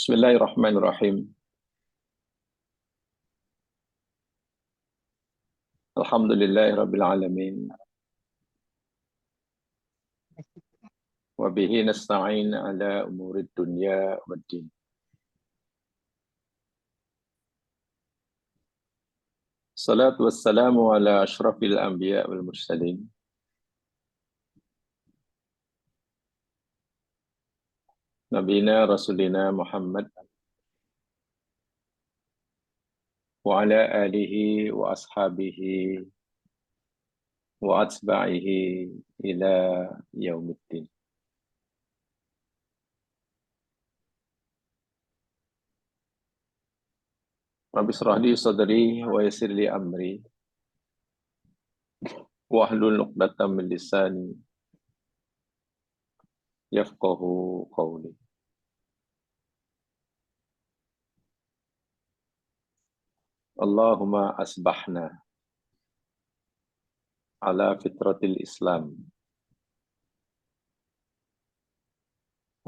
Bismillahirrahmanirrahim. Alhamdulillahirabbil alamin. Wa bihi nasta'in ala umurid dunya waddin. Salatu wassalamu ala asyrafil anbiya wal mursalin. Nabina Rasulina Muhammad wa ala alihi wa ashabihi wa atba'ihi ila yaumiddin. Rabbi shrah li sadri wa yassir li amri wahlul 'uqdatam min lisani yafqahu qawli. Allahumma asbahna ala fitratil Islam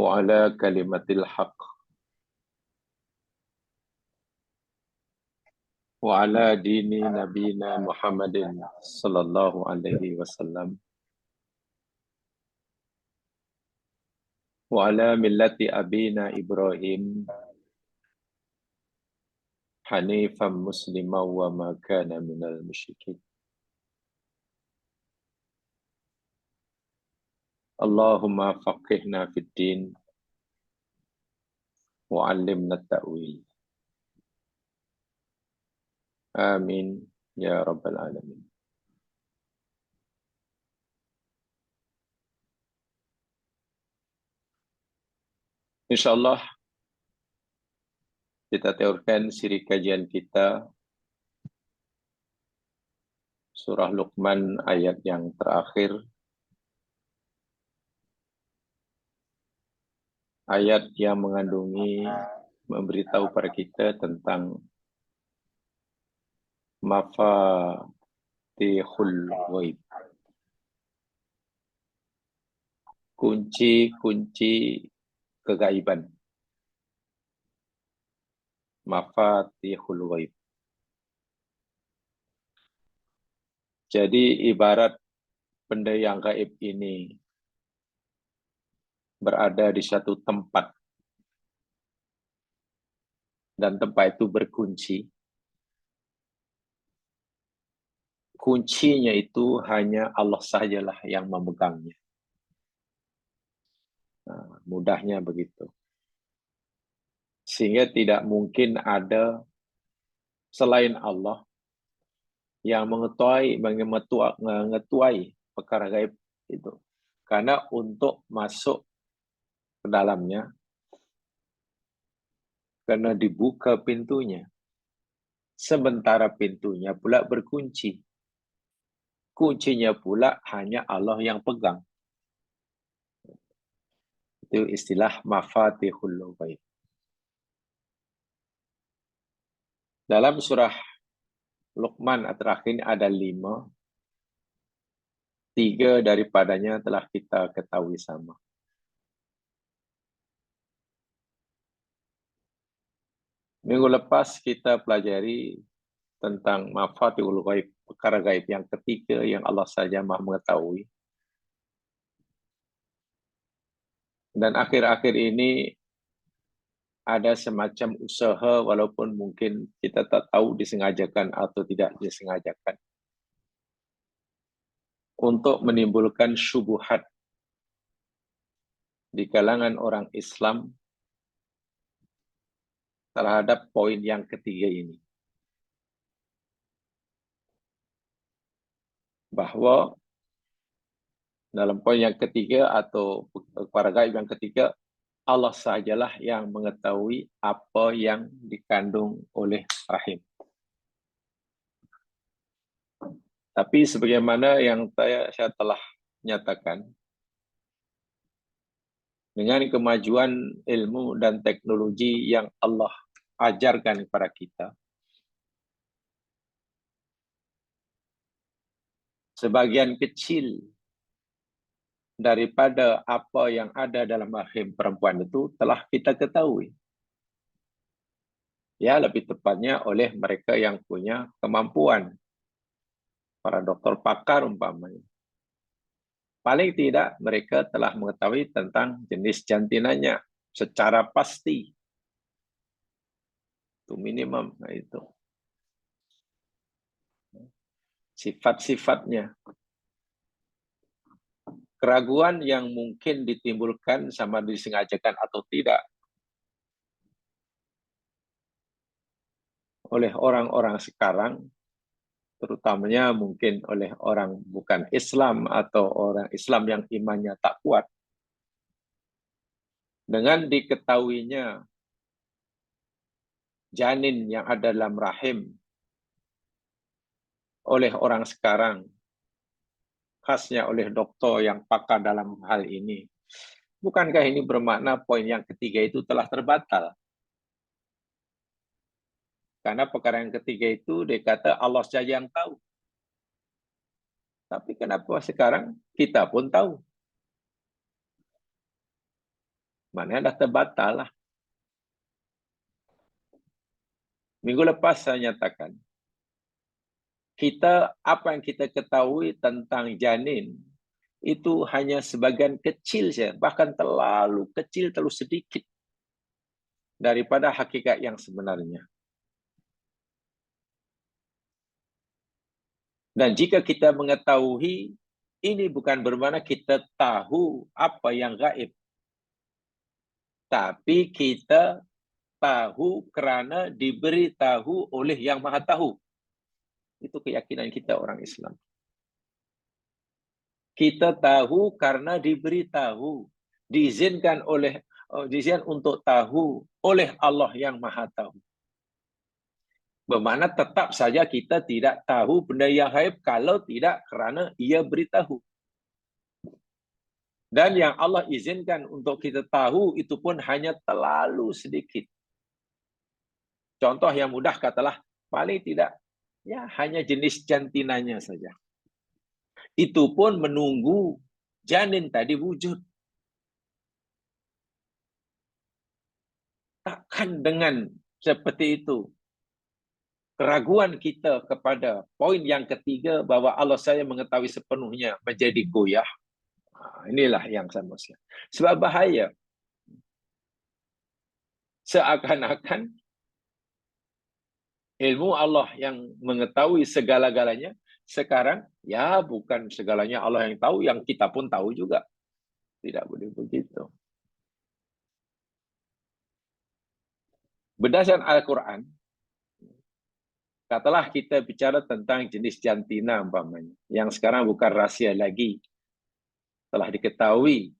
wa ala kalimatil haqq wa ala dini nabina Muhammadin sallallahu alaihi wasallam wa ala millati abina Ibrahim hanifan musliman wa ma kana minal musyrikin. Allahumma faqihna fid din wa 'allimna at-ta'wil. Amin ya rabbal alamin. Insyaallah kita teorkan siri kajian kita surah Luqman ayat yang terakhir, ayat yang mengandungi memberitahu pada kita tentang mafatihul ghaib, kunci-kunci kegaiban. Mafatihul ghaib. Jadi ibarat benda yang gaib ini berada di satu tempat dan tempat itu berkunci. Kuncinya itu hanya Allah sajalah yang memegangnya. Nah, mudahnya begitu. Sehingga tidak mungkin ada selain Allah yang mengetuai perkara gaib itu. Karena untuk masuk ke dalamnya, karena dibuka pintunya, sementara pintunya pula berkunci. Kuncinya pula hanya Allah yang pegang. Itu istilah mafatihul ghaib. Dalam surah Luqman terakhir ada 5. 3 daripadanya telah kita ketahui sama. Minggu lepas kita pelajari tentang mafatihul ghaib, perkara gaib yang ketiga yang Allah saja Maha mengetahui. Dan akhir-akhir ini ada semacam usaha walaupun mungkin kita tak tahu disengajakan atau tidak disengajakan untuk menimbulkan syubhat di kalangan orang Islam terhadap poin yang ketiga ini. Bahwa dalam poin yang ketiga atau perkara gaib yang ketiga, Allah sajalah yang mengetahui apa yang dikandung oleh rahim. Tapi sebagaimana yang saya telah nyatakan, dengan kemajuan ilmu dan teknologi yang Allah ajarkan kepada kita, sebagian kecil daripada apa yang ada dalam rahim perempuan itu telah kita ketahui. Ya, lebih tepatnya oleh mereka yang punya kemampuan. Para dokter pakar umpamanya. Paling tidak mereka telah mengetahui tentang jenis jantinanya secara pasti. Itu minimum. Nah, itu. Sifat-sifatnya. Keraguan yang mungkin ditimbulkan sama disengajakan atau tidak oleh orang-orang sekarang, terutamanya mungkin oleh orang bukan Islam atau orang Islam yang imannya tak kuat, dengan diketahuinya janin yang ada dalam rahim oleh orang sekarang, khasnya oleh dokter yang pakar dalam hal ini. Bukankah ini bermakna poin yang ketiga itu telah terbatal? Karena perkara yang ketiga itu dia kata Allah saja yang tahu. Tapi kenapa sekarang kita pun tahu? Mana dah terbatal lah. Minggu lepas saya nyatakan, apa yang kita ketahui tentang janin itu hanya sebagian kecil saja, bahkan terlalu kecil, terlalu sedikit daripada hakikat yang sebenarnya. Dan jika kita mengetahui, ini bukan bermakna kita tahu apa yang gaib. Tapi kita tahu kerana diberitahu oleh yang maha tahu. Itu keyakinan kita orang Islam. Kita tahu karena diberitahu. Diizinkan untuk tahu oleh Allah yang maha tahu. Bermakna tetap saja kita tidak tahu benda yang gaib kalau tidak kerana ia beritahu. Dan yang Allah izinkan untuk kita tahu itu pun hanya terlalu sedikit. Contoh yang mudah katalah, paling tidak ya hanya jenis jantinanya saja. Itu pun menunggu janin tadi wujud. Takkan dengan seperti itu keraguan kita kepada poin yang ketiga bahwa Allah saya mengetahui sepenuhnya menjadi goyah. Inilah yang saya maksud. Sebab bahaya. Seakan-akan ilmu Allah yang mengetahui segala-galanya, sekarang ya bukan segalanya Allah yang tahu, yang kita pun tahu juga. Tidak boleh begitu. Berdasarkan Al-Quran, katalah kita bicara tentang jenis jantina umpamanya, yang sekarang bukan rahsia lagi, telah diketahui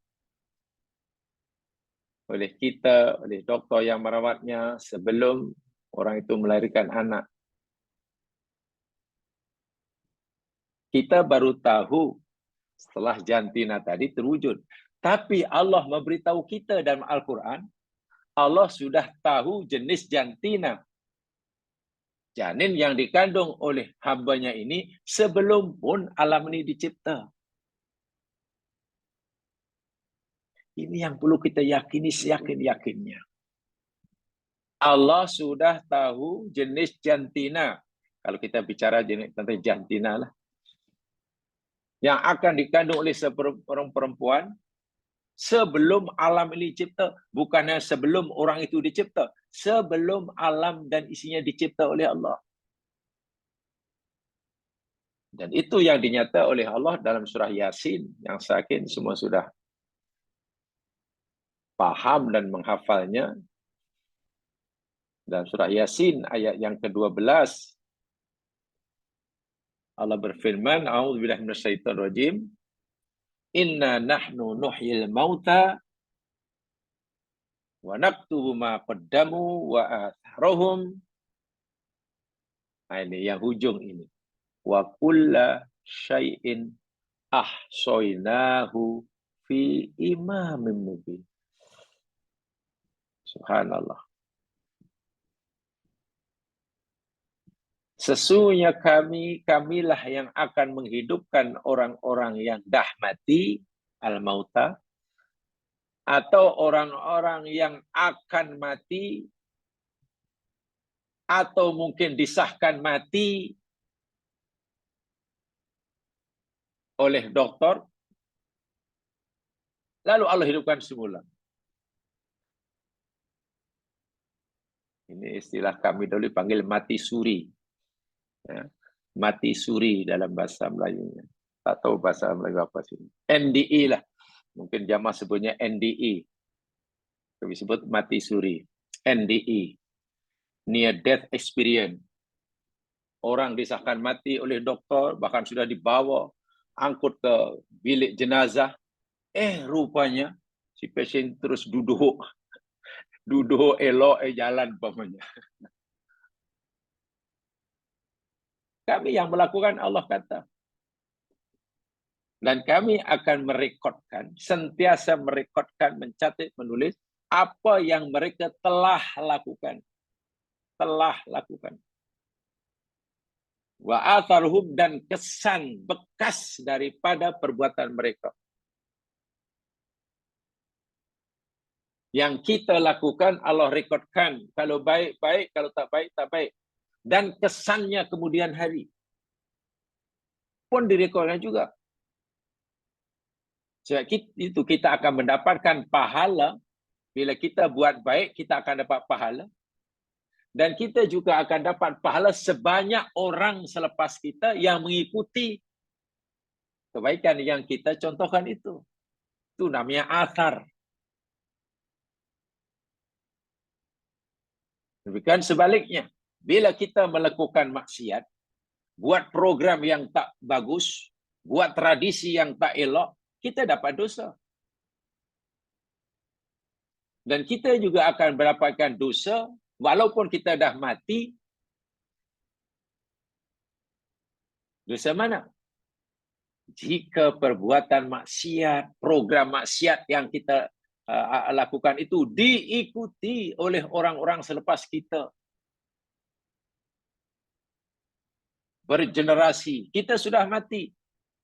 oleh kita, oleh doktor yang merawatnya sebelum orang itu melahirkan anak. Kita baru tahu setelah jantina tadi terwujud. Tapi Allah memberitahu kita dalam Al-Quran, Allah sudah tahu jenis jantina, janin yang dikandung oleh hambanya ini sebelum pun alam ini dicipta. Ini yang perlu kita yakini seyakin-yakinnya. Allah sudah tahu jenis jantina. Kalau kita bicara jenis tentang jantina lah. Yang akan dikandung oleh seorang perempuan sebelum alam ini dicipta. Bukannya sebelum orang itu dicipta. Sebelum alam dan isinya dicipta oleh Allah. Dan itu yang dinyata oleh Allah dalam surah Yasin. Yang saya yakin semua sudah paham dan menghafalnya. Dalam surah Yasin ayat yang ke-12. Allah berfirman, A'udzubillahi minasyaitonir rajim. Inna nahnu nuhyil mauta wa naktubu ma qaddamu wa atharahum. Nah, ini yang hujung ini. Wa kulla syai'in ahsoinahu fi imamin mubin. Subhanallah. Sesungguhnya kamilah yang akan menghidupkan orang-orang yang dah mati, al-mauta, atau orang-orang yang akan mati atau mungkin disahkan mati oleh doktor, lalu Allah hidupkan semula. Ini istilah kami dulu panggil mati suri. Ya. Mati suri dalam bahasa Melayunya. Tak tahu bahasa Melayu apa sih. NDE lah. Mungkin jamaah sebutnya NDE. Kami sebut mati suri. NDE. Near Death Experience. Orang disahkan mati oleh doktor, bahkan sudah dibawa, angkut ke bilik jenazah. Rupanya si pasien terus duduk elok jalan umpamanya. Kami yang melakukan, Allah kata. Dan kami akan merekodkan, sentiasa merekodkan, mencatat, menulis apa yang mereka telah lakukan. Telah lakukan. Wa atharuhum, dan kesan bekas daripada perbuatan mereka. Yang kita lakukan, Allah rekodkan. Kalau baik, baik. Kalau tak baik, tak baik. Dan kesannya kemudian hari pun direkodkan juga. Sebab itu kita akan mendapatkan pahala. Bila kita buat baik, kita akan dapat pahala. Dan kita juga akan dapat pahala sebanyak orang selepas kita yang mengikuti kebaikan yang kita contohkan itu. Itu namanya athar. Demikian sebaliknya. Bila kita melakukan maksiat, buat program yang tak bagus, buat tradisi yang tak elok, kita dapat dosa. Dan kita juga akan mendapatkan dosa, walaupun kita dah mati. Dosa mana? Jika perbuatan maksiat, program maksiat yang kita lakukan itu diikuti oleh orang-orang selepas kita. Bergenerasi, kita sudah mati.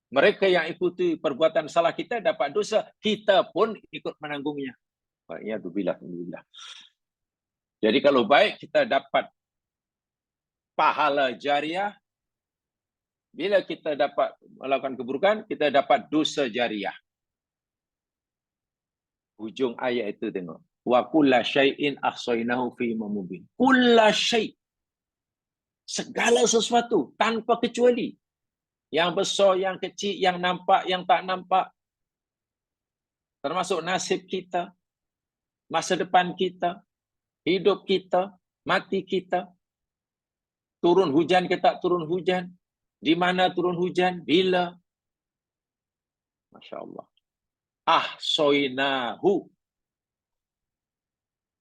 Mereka yang ikuti perbuatan salah kita dapat dosa, kita pun ikut menanggungnya. Alhamdulillah. Jadi kalau baik kita dapat pahala jariah, bila kita dapat melakukan keburukan, kita dapat dosa jariah. Hujung ayat itu tengok. Wa kulla syai'in ahsaynahu fi imamin mubin. Kulla syai'. Segala sesuatu tanpa kecuali. Yang besar, yang kecil, yang nampak, yang tak nampak. Termasuk nasib kita, masa depan kita, hidup kita, mati kita. Turun hujan ke tak turun hujan. Di mana turun hujan, bila. Masya Allah. Ahsoinahu.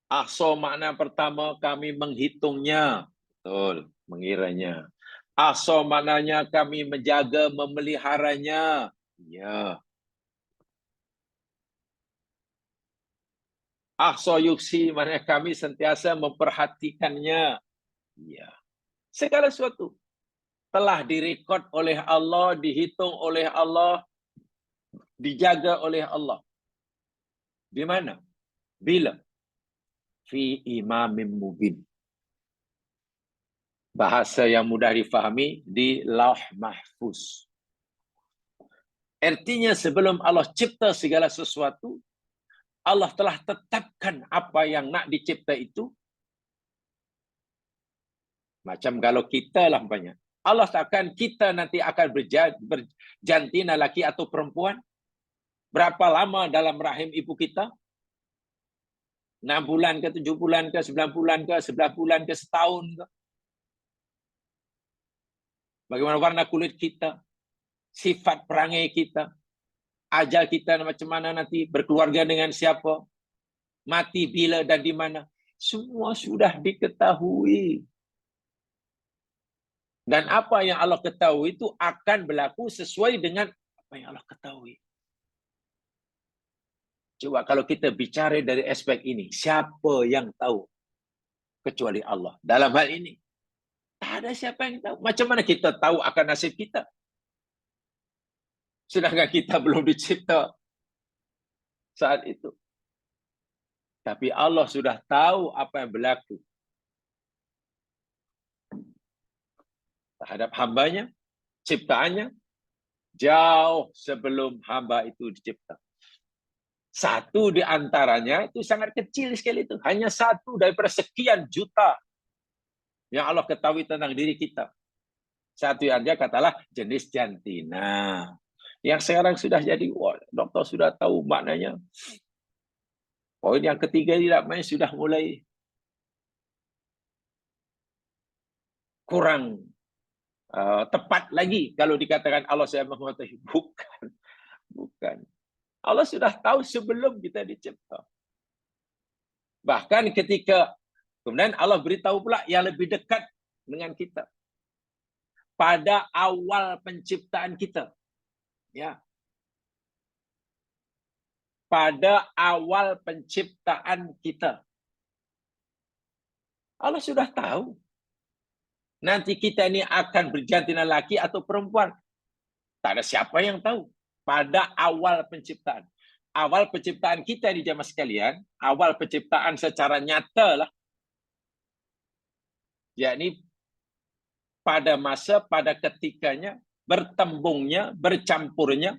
Ahso makna pertama kami menghitungnya. Betul, mengiranya. Ahso maknanya kami menjaga, memeliharanya. Ya. Ahso yuksi maknanya kami sentiasa memperhatikannya. Ya. Segala sesuatu telah direkod oleh Allah, dihitung oleh Allah, dijaga oleh Allah. Di mana? Bila? Fi imamin mubin. Bahasa yang mudah difahami, di Lauh Mahfuz. Artinya sebelum Allah cipta segala sesuatu, Allah telah tetapkan apa yang nak dicipta itu. Macam kalau kita lah banyak. Allah takkan kita nanti akan berjantina laki atau perempuan. Berapa lama dalam rahim ibu kita? 6 bulan ke, 7 bulan ke, 9 bulan ke, 11 bulan ke, setahun ke? Bagaimana warna kulit kita? Sifat perangai kita? Ajal kita macam mana nanti? Berkeluarga dengan siapa? Mati bila dan di mana? Semua sudah diketahui. Dan apa yang Allah ketahui itu akan berlaku sesuai dengan apa yang Allah ketahui. Coba kalau kita bicara dari aspek ini, siapa yang tahu kecuali Allah? Dalam hal ini, tak ada siapa yang tahu. Macam mana kita tahu akan nasib kita? Sedangkan kita belum dicipta saat itu. Tapi Allah sudah tahu apa yang berlaku. terhadap hambanya, ciptaannya, jauh sebelum hamba itu dicipta. Satu di antaranya itu sangat kecil sekali itu. Hanya satu daripada sekian juta yang Allah ketahui tentang diri kita. Satu yang dia katalah jenis jantina. Yang sekarang sudah jadi, wah, dokter sudah tahu maknanya. Poin yang ketiga tidak main sudah mulai kurang tepat lagi kalau dikatakan Allah saya mengetahui. Bukan. Bukan. Allah sudah tahu sebelum kita dicipta. Bahkan ketika kemudian Allah beritahu pula yang lebih dekat dengan kita. Pada awal penciptaan kita. Ya. Pada awal penciptaan kita. Allah sudah tahu. Nanti kita ini akan berjantina laki atau perempuan. Tak ada siapa yang tahu. Pada awal penciptaan. Awal penciptaan kita di jamaah sekalian, awal penciptaan secara nyata lah. Yakni pada masa, pada ketikanya, bertembungnya, bercampurnya,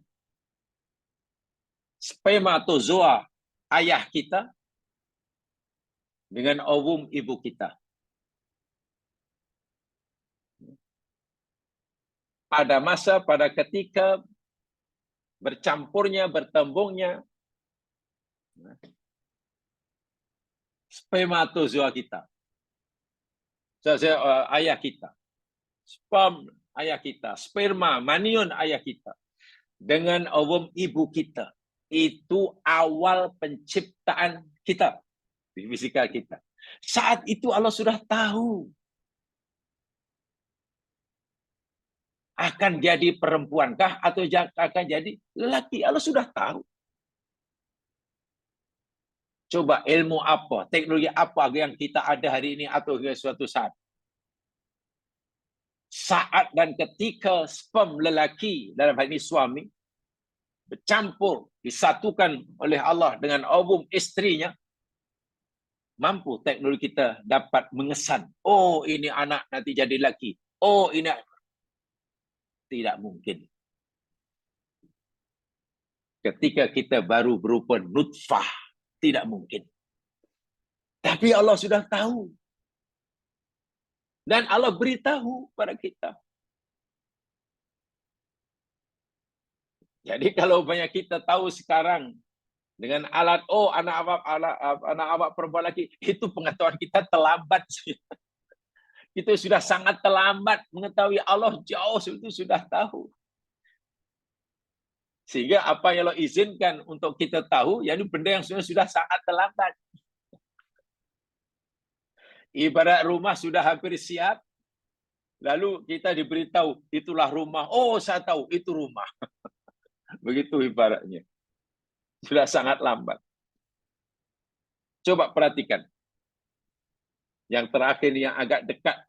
spermatozoa ayah kita dengan ovum ibu kita. Pada masa, pada ketika bercampurnya, bertembungnya spermatozoa kita. Ayah kita. Sperm ayah kita. Sperma, manion ayah kita. Dengan ovum ibu kita. Itu awal penciptaan kita. Fisikal kita. Saat itu Allah sudah tahu. Akan jadi perempuankah atau akan jadi lelaki. Allah sudah tahu. Coba ilmu apa, teknologi apa yang kita ada hari ini atau suatu saat. Saat dan ketika sperm lelaki, dalam hal ini suami, bercampur, disatukan oleh Allah dengan ovum istrinya, mampu teknologi kita dapat mengesan. Oh, ini anak nanti jadi lelaki. Oh, ini tidak mungkin. Ketika kita baru berupa nutfah, tidak mungkin. Tapi Allah sudah tahu. Dan Allah beritahu pada kita. Jadi kalau banyak kita tahu sekarang dengan alat, oh anak awak perempuan lagi, itu pengetahuan kita terlambat. Kita sudah sangat terlambat mengetahui. Allah jauh itu sudah tahu. Sehingga apa yang Allah izinkan untuk kita tahu, yakni benda yang sudah sangat terlambat. Ibarat rumah sudah hampir siap, lalu kita diberitahu, itulah rumah. Oh, saya tahu, itu rumah. Begitu ibaratnya. Sudah sangat lambat. Coba perhatikan. Yang terakhir yang agak dekat.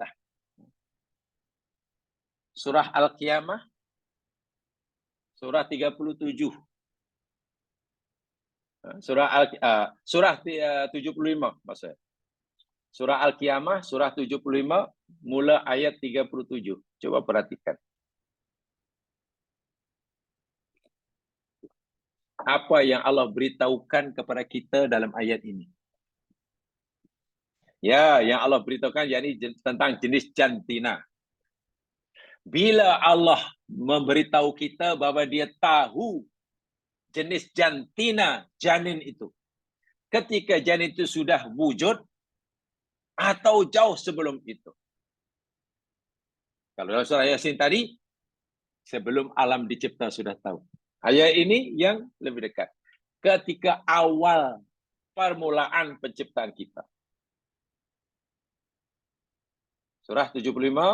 Surah Al-Qiyamah. Surah 37. Surah 75 maksudnya. Surah Al-Qiyamah, surah 75, mula ayat 37. Coba perhatikan. Apa yang Allah beritahukan kepada kita dalam ayat ini? Ya, yang Allah beritahukan yakni tentang jenis jantina. Bila Allah memberitahu kita bahwa dia tahu jenis jantina janin itu. Ketika janin itu sudah wujud atau jauh sebelum itu. Kalau dalam surah Yasin tadi, sebelum alam dicipta sudah tahu. Ayat ini yang lebih dekat. Ketika awal permulaan penciptaan kita. Surah 75,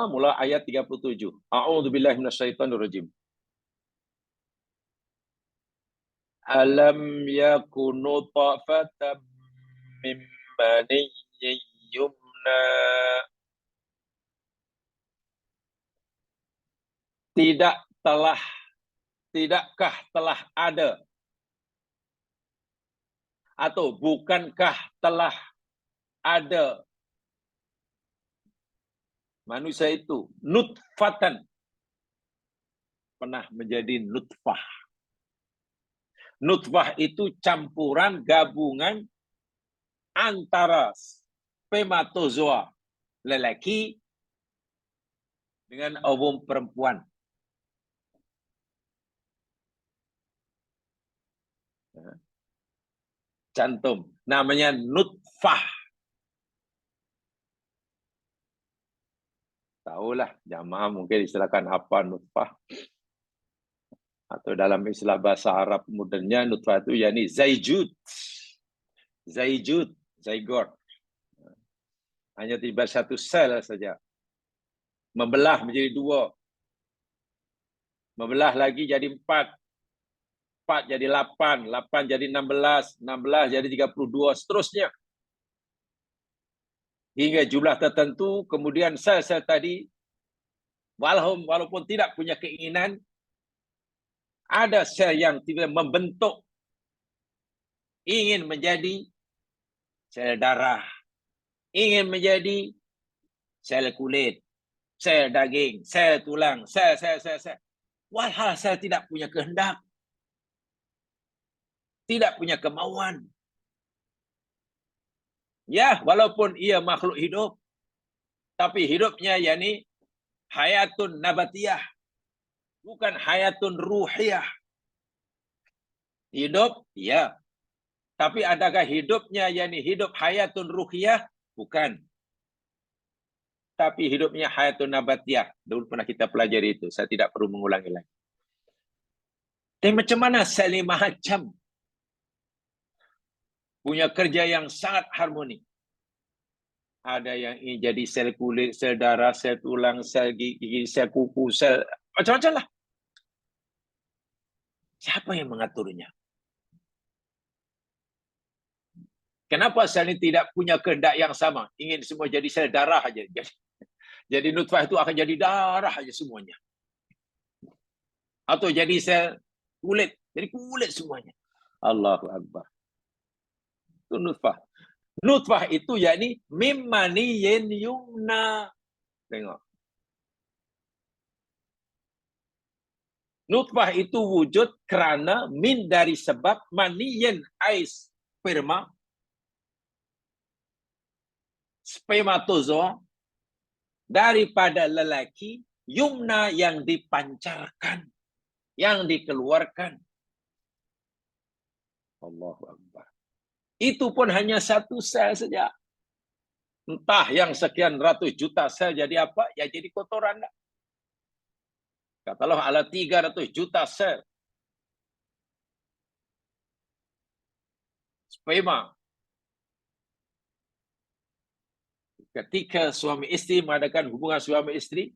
mula ayat 37. A'udzubillahi minasyaitonirrajim. Alam yakunu ta'fatan min maniyyin yumna. Tidakkah telah ada atau bukankah telah ada Manusia itu nutfatan, pernah menjadi nutfah. Nutfah itu campuran gabungan antara spermatozoa lelaki dengan ovum perempuan. Cantum, namanya nutfah. Tahulah jamaah mungkin istilahkan apa nutfah. Atau dalam istilah bahasa Arab modernnya nutfah itu yakni zaijud. Zaijud, zygote. Hanya tiba satu sel saja. Membelah menjadi 2. Membelah lagi jadi 4. 4 jadi 8, 8 jadi 16, 16 jadi 32, seterusnya. Hingga jumlah tertentu, kemudian sel-sel tadi, walaupun tidak punya keinginan, ada sel yang tiba membentuk, ingin menjadi sel darah, ingin menjadi sel kulit, sel daging, sel tulang, sel. Walhal sel tidak punya kehendak, tidak punya kemauan. Ya, walaupun ia makhluk hidup, tapi hidupnya yakni hayatun nabatiyah, bukan hayatun ruhiyah. Hidup, ya. Tapi adakah hidupnya yakni hidup hayatun ruhiyah? Bukan. Tapi hidupnya hayatun nabatiyah. Dulu pernah kita pelajari itu. Saya tidak perlu mengulangi lagi. Tapi macam mana sel ini macam? Punya kerja yang sangat harmoni. Ada yang ingin jadi sel kulit, sel darah, sel tulang, sel gigi, sel kuku, sel macam-macam lah. Siapa yang mengaturnya? Kenapa sel ini tidak punya kehendak yang sama? Ingin semua jadi sel darah aja. Jadi nutfah itu akan jadi darah aja semuanya. Atau jadi sel kulit, jadi kulit semuanya. Allahu Akbar. Itu nutfah. Nutfah itu yakni mimmaniyin yumna. Tengok. Nutfah itu wujud kerana min dari sebab maniyin ais sperma, spermatozoa daripada lelaki, yumna yang dipancarkan, yang dikeluarkan. Allahu Akbar. Itu pun hanya satu sel saja. Entah yang sekian ratus juta sel jadi apa, ya jadi kotoran. Katalah ala 300 juta sel. Sperma. Ketika suami istri mengadakan hubungan suami istri,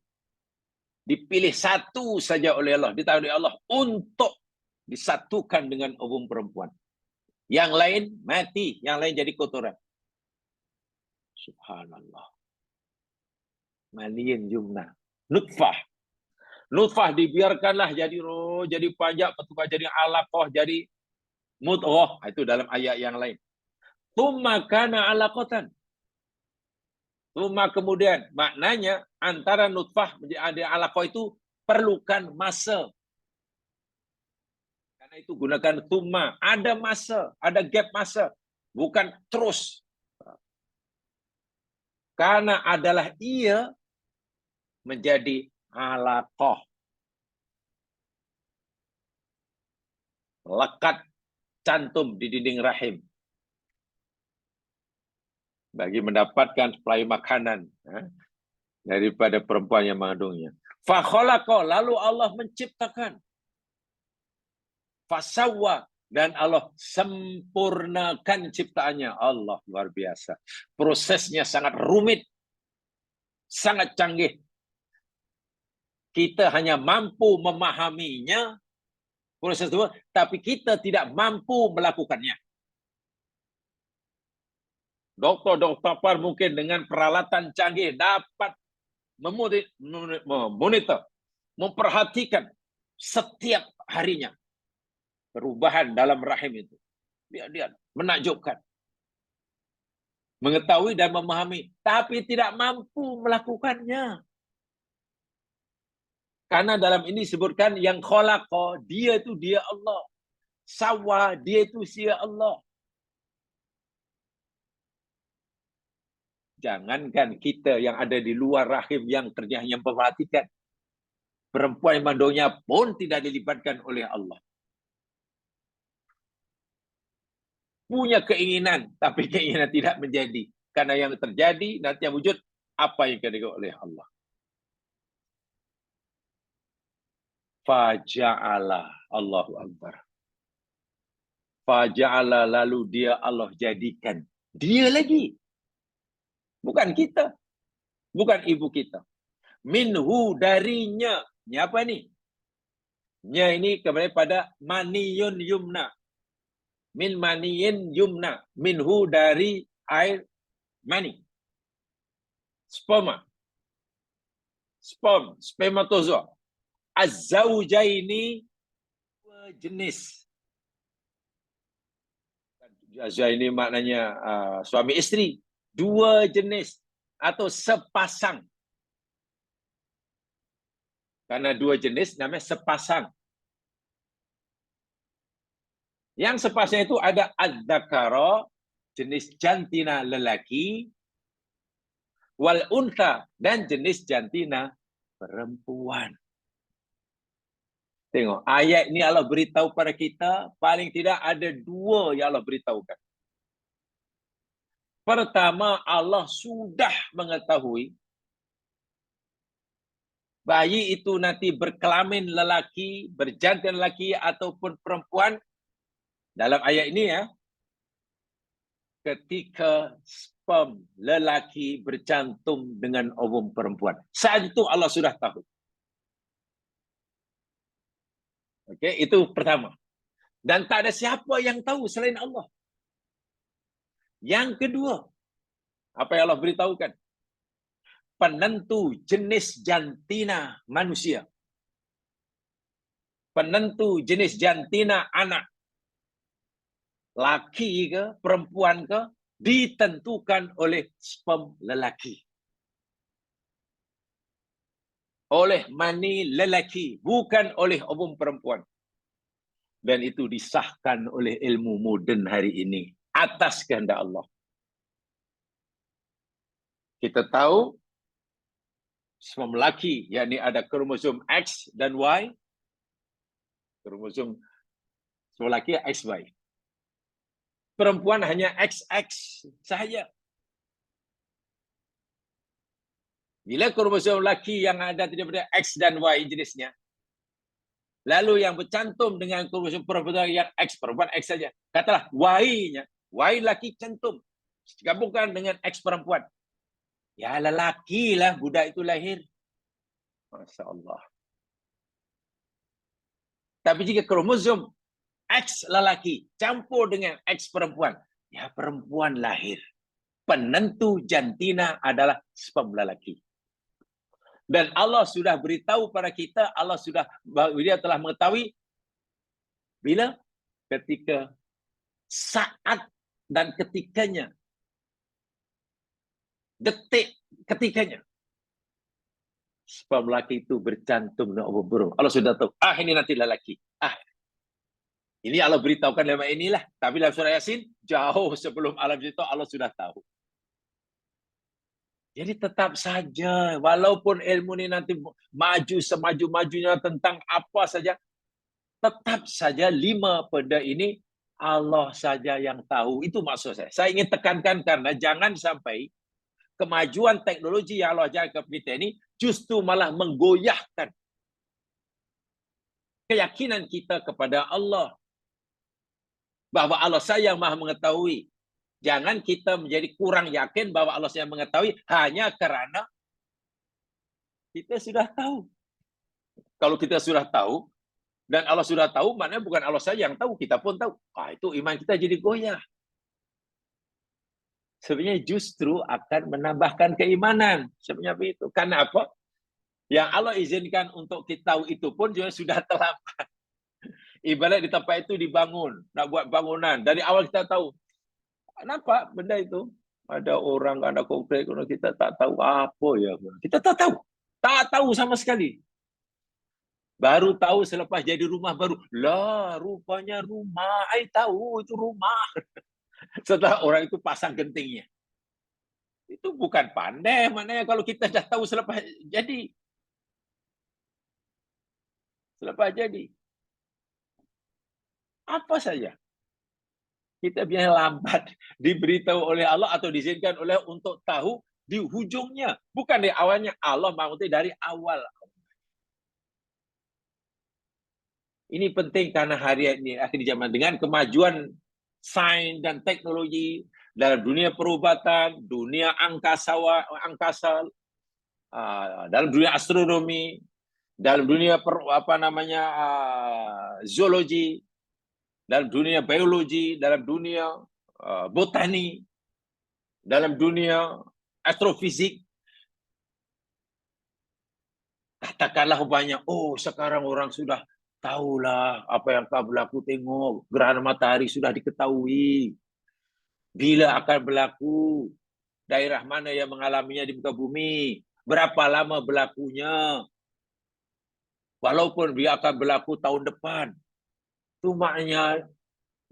dipilih satu saja oleh Allah, ditaruh oleh Allah untuk disatukan dengan ovum perempuan. Yang lain mati, yang lain jadi kotoran. Subhanallah. Maniyin yumna. Nutfah. Nutfah dibiarkanlah jadi panjang, bertukar jadi alaqah, jadi mudghah. Itu dalam ayat yang lain. Tsumma kana alaqatan. Tsumma kemudian, maknanya antara nutfah menjadi alaqah itu perlukan masa. Karena itu gunakan tsumma. Ada masa, ada gap masa. Bukan terus. Karena adalah ia menjadi alaqah. Lekat cantum di dinding rahim. Bagi mendapatkan suplai makanan daripada perempuan yang mengandungnya. Fa khalaqa, lalu Allah menciptakan. Fasawwa, dan Allah sempurnakan ciptaannya. Allah luar biasa. Prosesnya sangat rumit, sangat canggih. Kita hanya mampu memahaminya, proses itu, tapi kita tidak mampu melakukannya. Dokter-dokter mungkin dengan peralatan canggih dapat memonitor, memperhatikan setiap harinya perubahan dalam rahim itu. Dia menakjubkan. mengetahui dan memahami, tapi tidak mampu melakukannya. Karena dalam ini disebutkan yang khalaqa, dia itu dia Allah. Sawa, dia itu dia Allah. Jangankan kita yang ada di luar rahim yang kerjanya memperhatikan. Perempuan yang mandungnya pun tidak dilibatkan oleh Allah. Punya keinginan, tapi keinginan tidak menjadi. Karena yang terjadi, nanti yang wujud, apa yang dikatakan oleh Allah. Faja'ala, Allahu Akbar. Faja'ala, lalu dia Allah jadikan. Dia lagi. Bukan kita. Bukan ibu kita. Minhu, darinya. Ini apa ni? Nya ini kembali pada maniyun yumna. Min maniyin yumna. Minhu, dari air mani. Sperma. Spermatozoa. Az-zawjaini, dua jenis. Az-zawjaini maknanya suami isteri. Dua jenis atau sepasang. Karena dua jenis namanya sepasang. Yang sepasang itu ada az-zakara, jenis jantina lelaki, wal untha, dan jenis jantina perempuan. Tengok, ayat ini Allah beritahu pada kita, paling tidak ada dua yang Allah beritahukan. Pertama, Allah sudah mengetahui bayi itu nanti berkelamin lelaki, berjantan lelaki ataupun perempuan. Dalam ayat ini ya, ketika sperm lelaki bercantum dengan ovum perempuan. Saat itu Allah sudah tahu. Okey, itu pertama. Dan tak ada siapa yang tahu selain Allah. Yang kedua, apa yang Allah beritahukan? Penentu jenis jantina manusia. Penentu jenis jantina anak. Laki ke, perempuan ke, ditentukan oleh sperm lelaki. Oleh mani lelaki, bukan oleh ovum perempuan. Dan itu disahkan oleh ilmu moden hari ini atas kehendak Allah. Kita tahu sperm lelaki, yakni ada kromosom X dan Y. Kromosom sperm lelaki XY. Perempuan hanya XX sahaja. Bila kromosom lelaki yang ada daripada X dan Y jenisnya, lalu yang bercantum dengan kromosom perempuan yang X, perempuan X saja. Katalah Y-nya, Y lelaki cantum. Gabungkan dengan X perempuan. Ya lelaki lah budak itu lahir. Masya Allah. Tapi jika kromosom X lelaki campur dengan X perempuan, ya perempuan lahir. Penentu jantina adalah sperm lelaki. Dan Allah sudah beritahu pada kita, dia telah mengetahui bila ketika saat dan ketikanya, detik ketikanya, sperm lelaki itu bercantum dengan ovum burung. Allah sudah tahu, ini nanti lelaki. Ini Allah beritahukan dalam inilah. Tapi dalam surah Yasin, jauh sebelum alam itu Allah sudah tahu. Jadi tetap saja, walaupun ilmu ini nanti maju semaju-majunya tentang apa saja, tetap saja 5 benda ini Allah saja yang tahu. Itu maksud saya. Saya ingin tekankan karena jangan sampai kemajuan teknologi yang Allah ajarkan kepada kita ini justru malah menggoyahkan keyakinan kita kepada Allah. Bahwa Allah saja yang maha mengetahui. Jangan kita menjadi kurang yakin bahwa Allah yang mengetahui hanya kerana kita sudah tahu. Kalau kita sudah tahu, dan Allah sudah tahu, maknanya bukan Allah saja yang tahu, kita pun tahu. Itu iman kita jadi goyah. Sebenarnya justru akan menambahkan keimanan. Sebenarnya begitu. Karena apa? Yang Allah izinkan untuk kita tahu itu pun juga sudah terlambat. Ibarat di tempat itu dibangun, nak buat bangunan. Dari awal kita tahu. Nampak benda itu? Ada orang ada komplek, kita tak tahu apa ya. Kita tak tahu. Tak tahu sama sekali. Baru tahu selepas jadi rumah baru. Lah, rupanya rumah. I tahu itu rumah. Setelah orang itu pasang gentingnya. Itu bukan pandai. Maknanya kalau kita dah tahu selepas jadi. Selepas jadi. Apa saja. Kita biar lambat diberitahu oleh Allah atau diizinkan oleh untuk tahu di hujungnya. Bukan di awalnya. Allah maksudnya dari awal. Ini penting karena hari ini akhir zaman dengan kemajuan sains dan teknologi dalam dunia perubatan, dunia angkasa, dalam dunia astronomi, dalam dunia zoologi, dalam dunia biologi, dalam dunia botani, dalam dunia astrofisik. Katakanlah banyak, sekarang orang sudah tahulah apa yang akan berlaku, tengok gerhana matahari sudah diketahui. Bila akan berlaku, daerah mana yang mengalaminya di muka bumi, berapa lama berlakunya. Walaupun dia akan berlaku tahun depan. Itu maknanya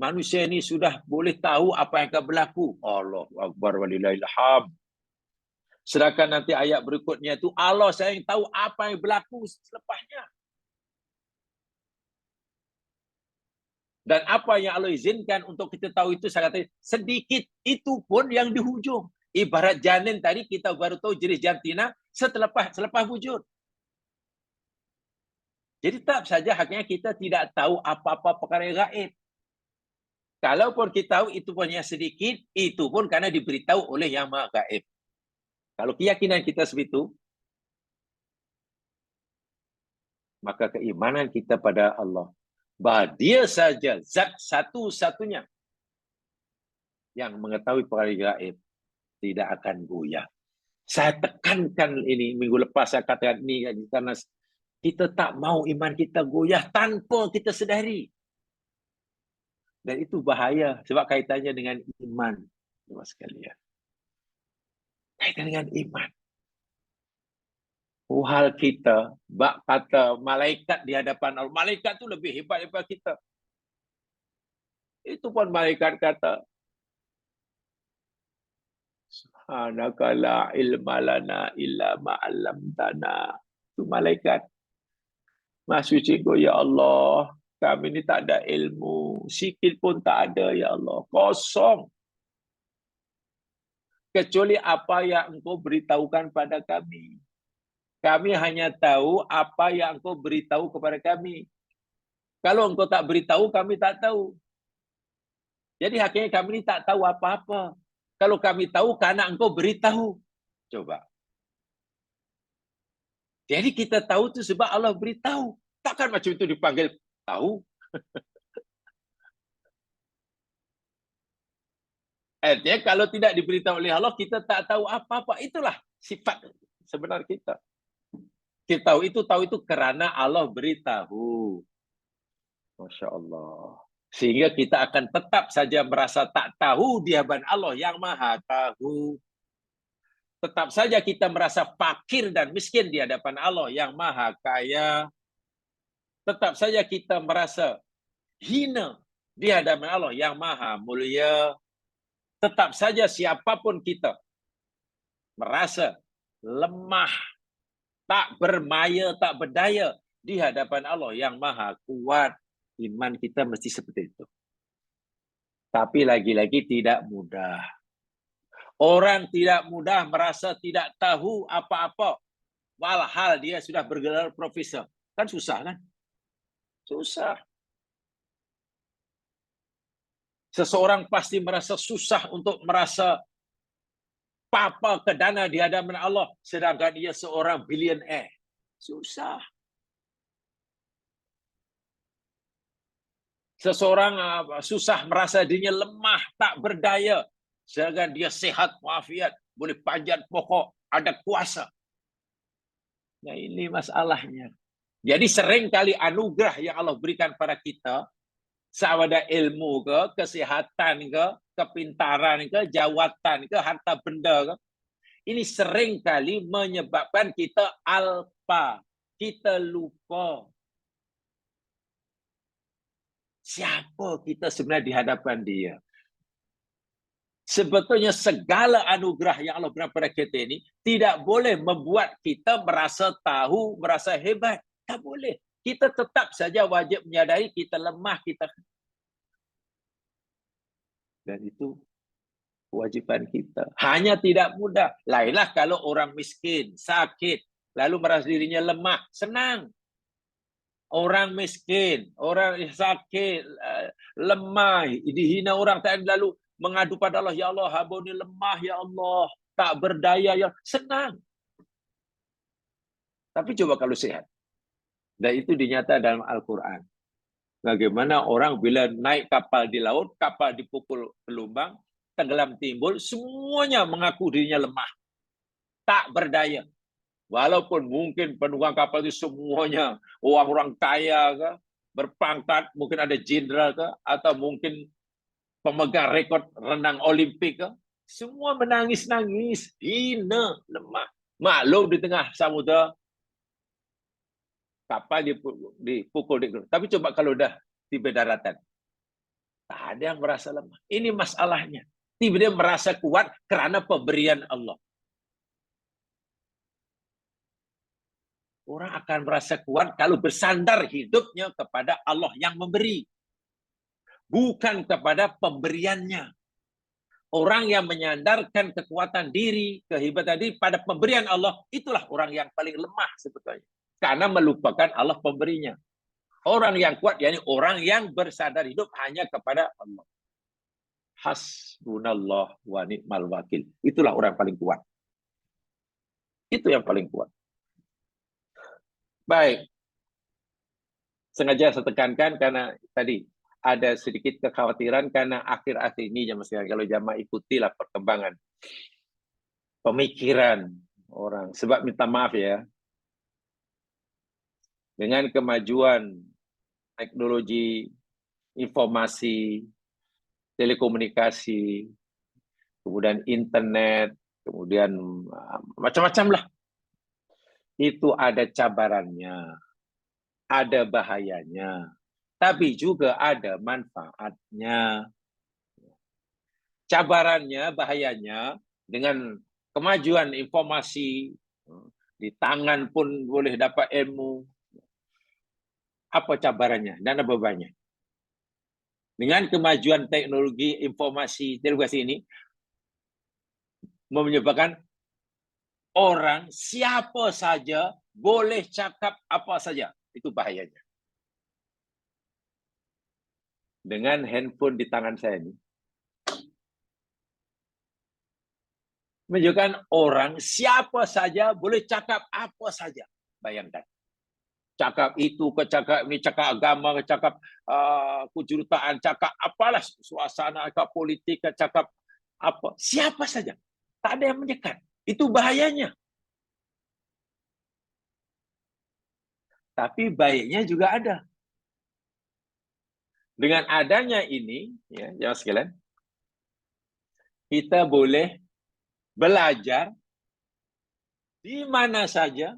manusia ini sudah boleh tahu apa yang akan berlaku. Allahu Akbar walillahil hamd. Sedangkan nanti ayat berikutnya itu Allah saya yang tahu apa yang berlaku selepasnya. Dan apa yang Allah izinkan untuk kita tahu itu saya kata sedikit, itu pun yang di hujung. Ibarat janin tadi kita baru tahu jenis jantina selepas wujud. Jadi tetap saja haknya kita tidak tahu apa-apa perkara yang gaib. Kalaupun kita tahu itu punya sedikit, itu pun karena diberitahu oleh yang maha gaib. Kalau keyakinan kita seperti itu, maka keimanan kita pada Allah, bahwa dia saja zat satu-satunya yang mengetahui perkara gaib, tidak akan goyah. Saya tekankan ini, minggu lepas saya katakan ini, karena kita tak mau iman kita goyah tanpa kita sedari. Dan itu bahaya, sebab kaitannya dengan iman. Teman sekalian. Kaitan dengan iman. Hal kita, bak kata malaikat di hadapan Allah. Malaikat itu lebih hebat daripada kita. Itu pun malaikat kata, Subhanaka la ilma lana illa ma'allamtana. Itu malaikat. Maha suci kau, ya Allah. Kami ini tak ada ilmu. Sikit pun tak ada, ya Allah. Kosong. Kecuali apa yang engkau beritahukan pada kami. Kami hanya tahu apa yang engkau beritahu kepada kami. Kalau engkau tak beritahu, kami tak tahu. Jadi akhirnya kami ini tak tahu apa-apa. Kalau kami tahu, karena engkau beritahu. Coba. Jadi kita tahu itu sebab Allah beritahu. Takkan macam itu dipanggil tahu. Artinya kalau tidak diberitahu oleh Allah, kita tak tahu apa-apa. Itulah sifat sebenar kita. Kita tahu itu kerana Allah beritahu. Masya Allah. Sehingga kita akan tetap saja merasa tak tahu di hadapan Allah yang maha tahu. Tetap saja kita merasa fakir dan miskin di hadapan Allah yang maha kaya. Tetap saja kita merasa hina di hadapan Allah yang maha mulia. Tetap saja siapapun kita merasa lemah, tak bermaya, tak berdaya di hadapan Allah yang maha kuat. Iman kita mesti seperti itu. Tapi lagi-lagi tidak mudah. Orang tidak mudah merasa tidak tahu apa-apa. Walhal dia sudah bergelar profesor. Kan susah kan? Susah. Seseorang pasti merasa susah untuk merasa papa ke dana di hadapan Allah. Sedangkan dia seorang billionaire. Susah. Seseorang susah merasa dirinya lemah, tak berdaya. Sedangkan dia sehat, walafiat, boleh panjat pokok, ada kuasa. Nah ini masalahnya. Jadi sering kali anugerah yang Allah berikan pada kita, Sama ada ilmu ke, kesihatan ke, kepintaran ke, jawatan ke, harta benda ke. Ini sering kali menyebabkan kita alpa. Kita lupa siapa kita sebenarnya di hadapan dia. Sebetulnya segala anugerah yang Allah berikan pada kita ini tidak boleh membuat kita merasa tahu, merasa hebat. Tak boleh. Kita tetap saja wajib menyadari kita lemah, kita. Dan itu kewajiban kita. Hanya tidak mudah. Lainlah kalau orang miskin, sakit, lalu merasa dirinya lemah. Senang. Orang miskin, orang sakit, lemah, dihina orang, tak lalu mengadu pada Allah, ya Allah, hamba ni lemah, ya Allah, tak berdaya, ya senang. Tapi coba kalau sehat. Dan itu dinyata dalam Al-Quran. Bagaimana orang bila naik kapal di laut, kapal dipukul gelombang, tenggelam timbul, semuanya mengaku dirinya lemah. Tak berdaya. Walaupun mungkin penumpang kapal itu semuanya orang-orang kaya ke, berpangkat, mungkin ada jenderal ke, atau mungkin pemegang rekod renang Olimpik ke, semua menangis-nangis, hina, lemah. Maklum di tengah samudera, kapal dipukul. Tapi coba kalau dah tiba daratan, tak ada yang merasa lemah. Ini masalahnya. Tiba-tiba merasa kuat kerana pemberian Allah. Orang akan merasa kuat kalau bersandar hidupnya kepada Allah yang memberi. Bukan kepada pemberiannya. Orang yang menyandarkan kekuatan diri, kehebatan diri pada pemberian Allah, itulah orang yang paling lemah sebetulnya. Karena melupakan Allah pemberinya. Orang yang kuat, yakni orang yang bersandar hidup hanya kepada Allah. Hasbunallah wa ni'mal wakil. Itulah orang paling kuat. Itu yang paling kuat. Baik. Sengaja saya tekankan karena tadi ada sedikit kekhawatiran karena akhir-akhir ini kalau jamaah ikutilah perkembangan pemikiran orang. Sebab minta maaf ya, dengan kemajuan teknologi, informasi, telekomunikasi, kemudian internet, kemudian macam-macam lah. Itu ada cabarannya, ada bahayanya, tapi juga ada manfaatnya. Cabarannya, bahayanya, dengan kemajuan informasi, di tangan pun boleh dapat ilmu. Apa cabarannya dan apa bebannya? Dengan kemajuan teknologi informasi telekomunikasi ini, menyebabkan orang siapa saja boleh cakap apa saja. Itu bahayanya. Dengan handphone di tangan saya ini, menunjukkan orang siapa saja boleh cakap apa saja. Bayangkan. Cakap itu, ke cakap ini, cakap agama, ke cakap kejuruteraan, cakap apalah suasana, cakap politik, ke cakap apa. Siapa saja. Tak ada yang menyekat. Itu bahayanya. Tapi baiknya juga ada. Dengan adanya ini, ya, jemaah sekalian, kita boleh belajar di mana saja,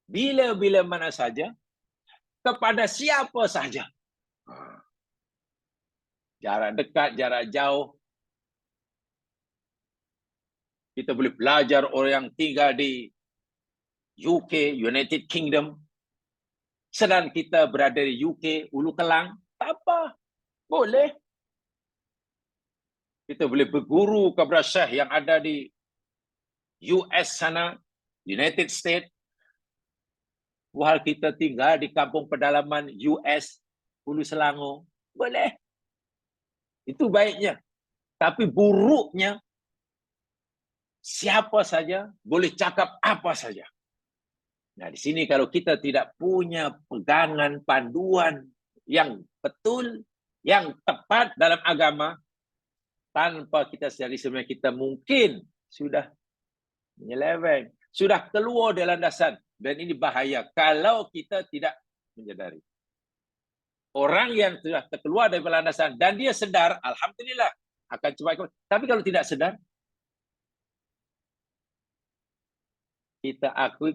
bila-bila mana saja, kepada siapa saja. Jarak dekat, jarak jauh. Kita boleh belajar orang yang tinggal di UK, United Kingdom. Sedang kita berada di UK, Ulu Kelang, tak apa. Boleh. Kita boleh berguru kepada syekh yang ada di US sana, United States. Wahal kita tinggal di kampung pedalaman US, Hulu Selangor. Boleh. Itu baiknya. Tapi buruknya, siapa saja boleh cakap apa saja. Nah, di sini kalau kita tidak punya pegangan panduan yang betul, yang tepat dalam agama, tanpa kita sadari sebenarnya kita mungkin sudah menyeleweng, sudah keluar dari landasan. Dan ini bahaya kalau kita tidak menyadari. Orang yang sudah terkeluar dari landasan dan dia sedar, alhamdulillah akan cepat. Tapi kalau tidak sedar, kita akui,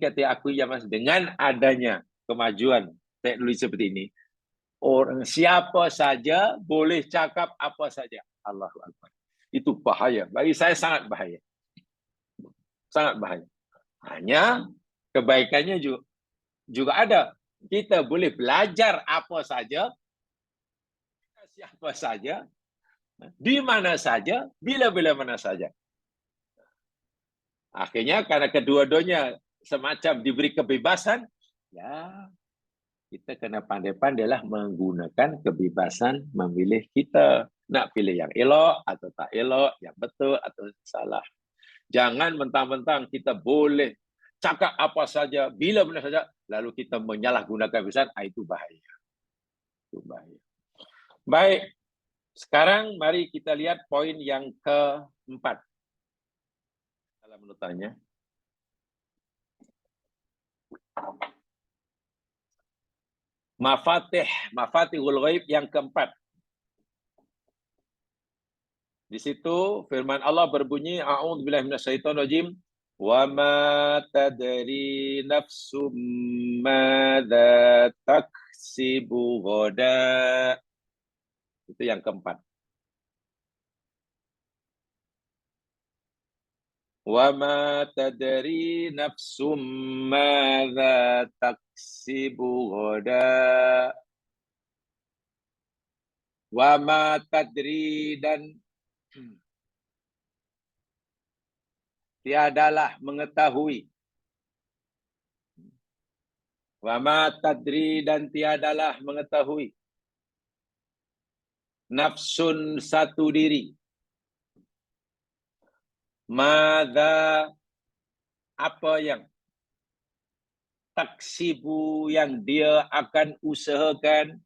ya Mas, dengan adanya kemajuan teknologi seperti ini, orang siapa saja boleh cakap apa saja. Allahu Akbar. Itu bahaya. Bagi saya sangat bahaya. Sangat bahaya. Hanya kebaikannya juga ada. Kita boleh belajar apa saja, siapa saja, di mana saja, bila-bila mana saja. Akhirnya karena kedua-duanya semacam diberi kebebasan, ya kita kena pandai-pandailah menggunakan kebebasan memilih kita. Nak pilih yang elok atau tak elok, yang betul atau salah. Jangan mentang-mentang kita boleh cakap apa saja, bila mana saja, lalu kita menyalahgunakan kebebasan, itu bahaya. Itu bahaya. Baik, sekarang mari kita lihat poin yang keempat. Dalam menutannya. Mafatihul ghaib yang keempat. Di situ firman Allah berbunyi, a'udzubillahi minasyaitonir rajim, wa ma tadri nafsum madza taksibu ghadan. Itu yang keempat. Wa ma tadri nafsum madza taksibu ghadan. Wa ma tadri, dan tiadalah mengetahui. Wa ma tadri, dan tiadalah mengetahui. Nafsun, satu diri. Madza, apa yang. Taksibu, yang dia akan usahakan,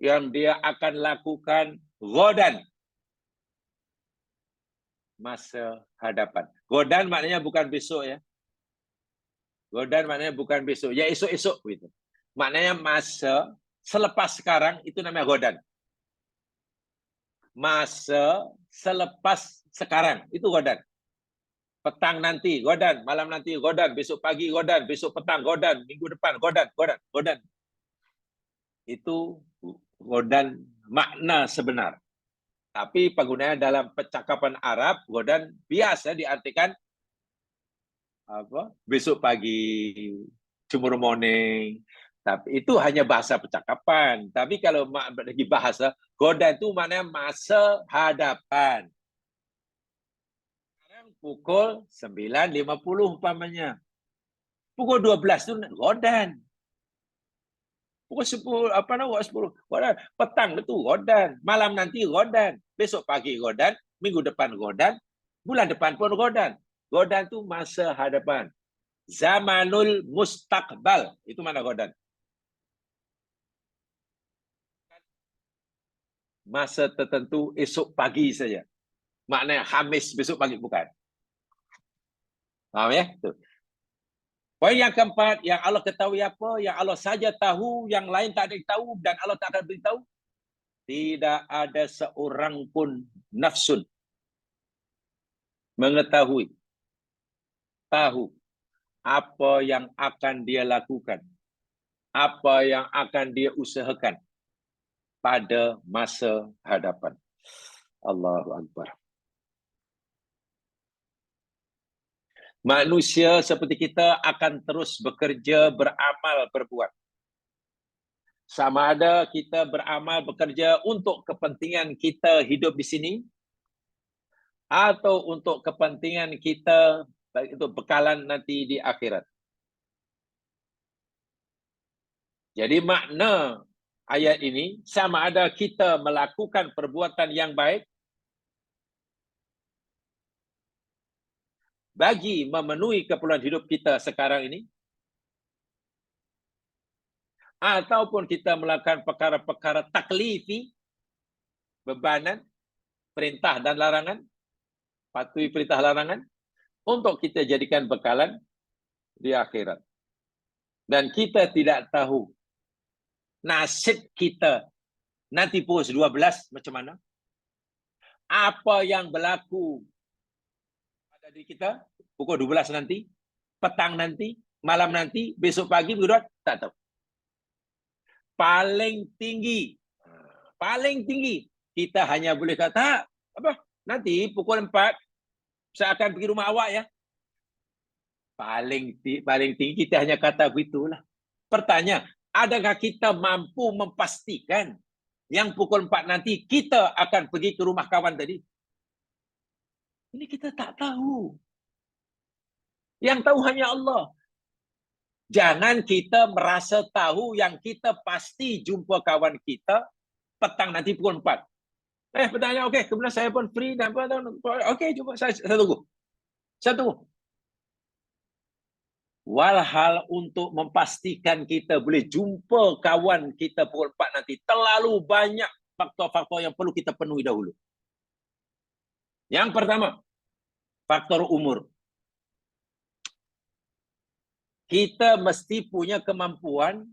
yang dia akan lakukan. Ghadan, masa hadapan. Ghadan maknanya bukan besok ya. Ghadan maknanya bukan besok, ya esok-esok gitu. Maknanya masa selepas sekarang itu namanya ghadan. Masa selepas sekarang itu ghadan. Petang nanti ghadan, malam nanti ghadan, besok pagi ghadan, besok petang ghadan, minggu depan ghadan. Itu ghadan makna sebenar. Tapi penggunaannya dalam percakapan Arab, ghadan biasa diartikan apa? Besok pagi, tomorrow morning. Tapi itu hanya bahasa percakapan. Tapi kalau bagi bahasa, ghadan itu maknanya masa hadapan. Sekarang pukul 9.50 umpamanya. Pukul 12 itu ghadan. Pukul 10, apa nama 10, ghadan. Petang itu ghadan, malam nanti ghadan, besok pagi ghadan, minggu depan ghadan, bulan depan pun ghadan. Ghadan itu masa hadapan. Zamanul mustaqbal, itu mana ghadan? Masa tertentu esok pagi saja. Maknanya Khamis besok pagi, bukan. Paham ya? Tuh. Poin yang keempat, yang Allah ketahui apa, yang Allah saja tahu, yang lain tak ada yang tahu, dan Allah tak akan beritahu. Tidak ada seorang pun nafsun mengetahui, tahu apa yang akan dia lakukan, apa yang akan dia usahakan pada masa hadapan. Allahu Akbar. Manusia seperti kita akan terus bekerja, beramal, berbuat. Sama ada kita beramal, bekerja untuk kepentingan kita hidup di sini, atau untuk kepentingan kita untuk bekalan nanti di akhirat. Jadi makna ayat ini, sama ada kita melakukan perbuatan yang baik bagi memenuhi keperluan hidup kita sekarang ini, ataupun kita melakukan perkara-perkara taklifi, bebanan, perintah dan larangan, patuhi perintah larangan, untuk kita jadikan bekalan di akhirat. Dan kita tidak tahu nasib kita Nanti pukul 12 macam mana? Apa yang berlaku pada diri kita pukul 12 nanti, petang nanti, malam nanti, besok pagi, berdua, tak tahu. Paling tinggi, kita hanya boleh kata, apa? Nanti pukul 4, saya akan pergi rumah awak ya. Paling tinggi kita hanya kata begitulah. Pertanyaan, adakah kita mampu memastikan yang pukul 4 nanti kita akan pergi ke rumah kawan tadi? Ini kita tak tahu. Yang tahu hanya Allah. Jangan kita merasa tahu yang kita pasti jumpa kawan kita petang nanti pukul 4. Petangnya okey, kemudian saya pun free dan apa, okey, cuba saya tunggu. Saya tunggu. Walhal untuk memastikan kita boleh jumpa kawan kita pukul 4 nanti, terlalu banyak faktor-faktor yang perlu kita penuhi dahulu. Yang pertama, faktor umur. Kita mesti punya kemampuan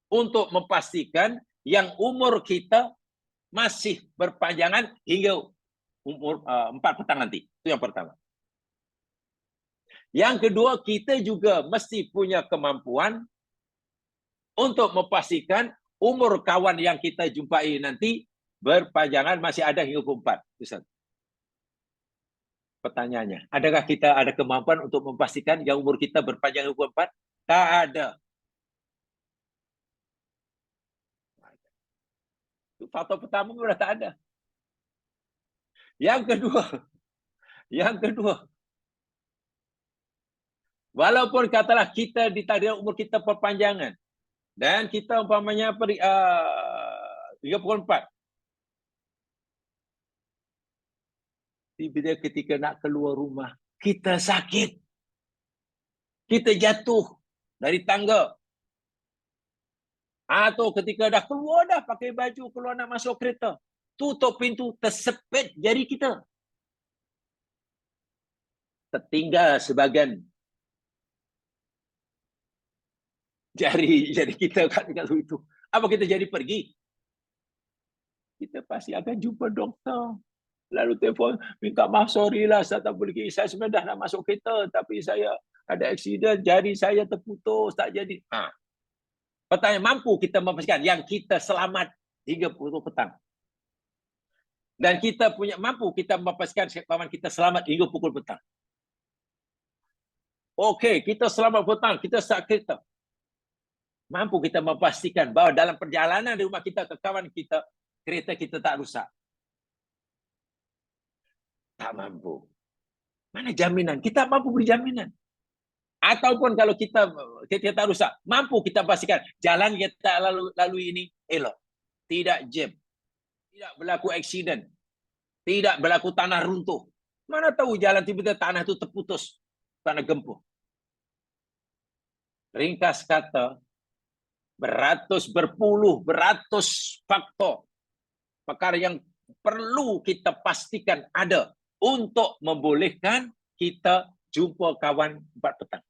untuk memastikan yang umur kita masih berpanjangan hingga umur 4 petang nanti. Itu yang pertama. Yang kedua, kita juga mesti punya kemampuan untuk memastikan umur kawan yang kita jumpai nanti berpanjangan masih ada hingga pukul 4. Ustaz. Pertanyaannya, adakah kita ada kemampuan untuk memastikan yang umur kita berpanjang hingga pukul 4? Tak ada. Itu faktor pertama sudah tak ada. Yang kedua, walaupun katalah kita ditakdir umur kita perpanjangan dan kita umpamanya hingga pukul 4. Bila ketika nak keluar rumah, kita sakit. Kita jatuh dari tangga. Atau ketika dah keluar dah pakai baju, keluar nak masuk kereta. Tutup pintu, tersepit jari kita. Tertinggal sebagian jari kita kat situ. Apa kita jadi pergi? Kita pasti akan jumpa doktor. Lalu telefon, minta maaf, sorry lah, saya tak boleh pergi. Saya sebenarnya dah nak masuk kereta, tapi saya ada aksiden, jari saya terputus, tak jadi. Pertanyaan, mampu kita memastikan yang kita selamat hingga pukul petang? Dan kita mampu kita memastikan kawan kita selamat hingga pukul petang? Okey, kita selamat petang, kita start kereta. Mampu kita memastikan bahawa dalam perjalanan dari rumah kita ke kawan kita, kereta kita tak rusak? Tak mampu. Mana jaminan? Kita mampu beri jaminan. Ataupun kalau kita tak rusak, mampu kita pastikan jalan kita lalui ini elok. Tidak jam. Tidak berlaku aksiden. Tidak berlaku tanah runtuh. Mana tahu jalan tiba-tiba tanah itu terputus. Tanah gempur. Ringkas kata, beratus faktor. Perkara yang perlu kita pastikan ada untuk membolehkan kita jumpa kawan 4 petang.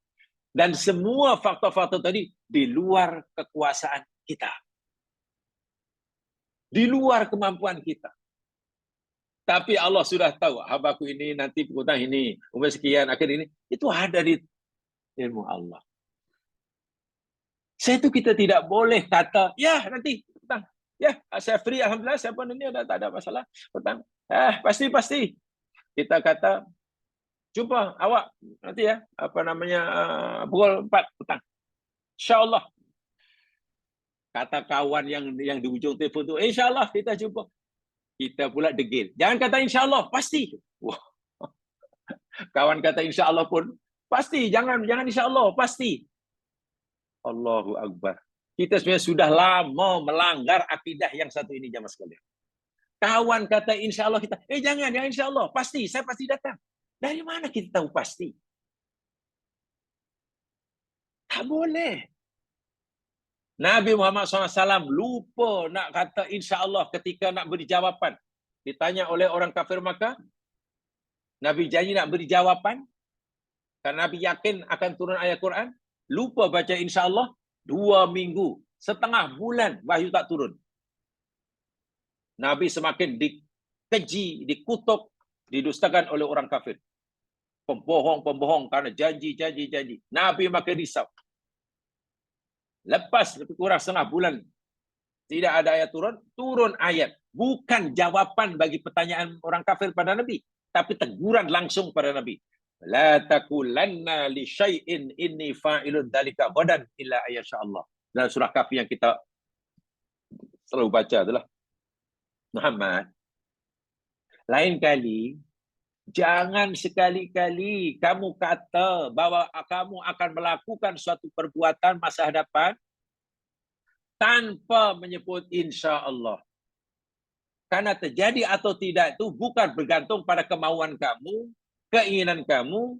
Dan semua faktor-faktor tadi di luar kekuasaan kita. Di luar kemampuan kita. Tapi Allah sudah tahu, habaku ini nanti petang ini, umur sekian, akhir ini. Itu ada di ilmu Allah. Saya itu kita tidak boleh kata, ya nanti petang. Ya, saya free, alhamdulillah, saya pun ini tak ada masalah. Petang. Pasti. Kita kata, jumpa awak nanti ya, pukul 4 petang. InsyaAllah. Kata kawan yang di ujung telefon tu, insyaAllah kita jumpa. Kita pula degil. Jangan kata insyaAllah, pasti. Wah. Kawan kata insyaAllah pun, pasti. Jangan insyaAllah, pasti. Allahu Akbar. Kita sebenarnya sudah lama melanggar akidah yang satu ini, jamaah sekalian. Kawan kata insyaAllah, kita, jangan insyaAllah, pasti, saya pasti datang. Dari mana kita tahu pasti? Tak boleh. Nabi Muhammad SAW lupa nak kata insya-Allah ketika nak beri jawapan. Ditanya oleh orang kafir Makkah, Nabi janji nak beri jawapan, kerana Nabi yakin akan turun ayat Quran, lupa baca insya-Allah, 2 minggu, setengah bulan wahyu tak turun. Nabi semakin dikeji, dikutuk, didustakan oleh orang kafir. Pembohong-pembohong karena janji. Nabi makin risau. Lepas lebih kurang setengah bulan tidak ada ayat turun ayat. Bukan jawaban bagi pertanyaan orang kafir pada Nabi, tapi teguran langsung pada Nabi. La taqulanna li syai'in inni fa'ilun dzalika ghadan illa ayyasha Allah. Dalam surah Kahfi yang kita selalu baca adalah, Muhammad, lain kali jangan sekali-kali kamu kata bahwa kamu akan melakukan suatu perbuatan masa hadapan tanpa menyebut insya Allah. Karena terjadi atau tidak itu bukan bergantung pada kemauan kamu, keinginan kamu,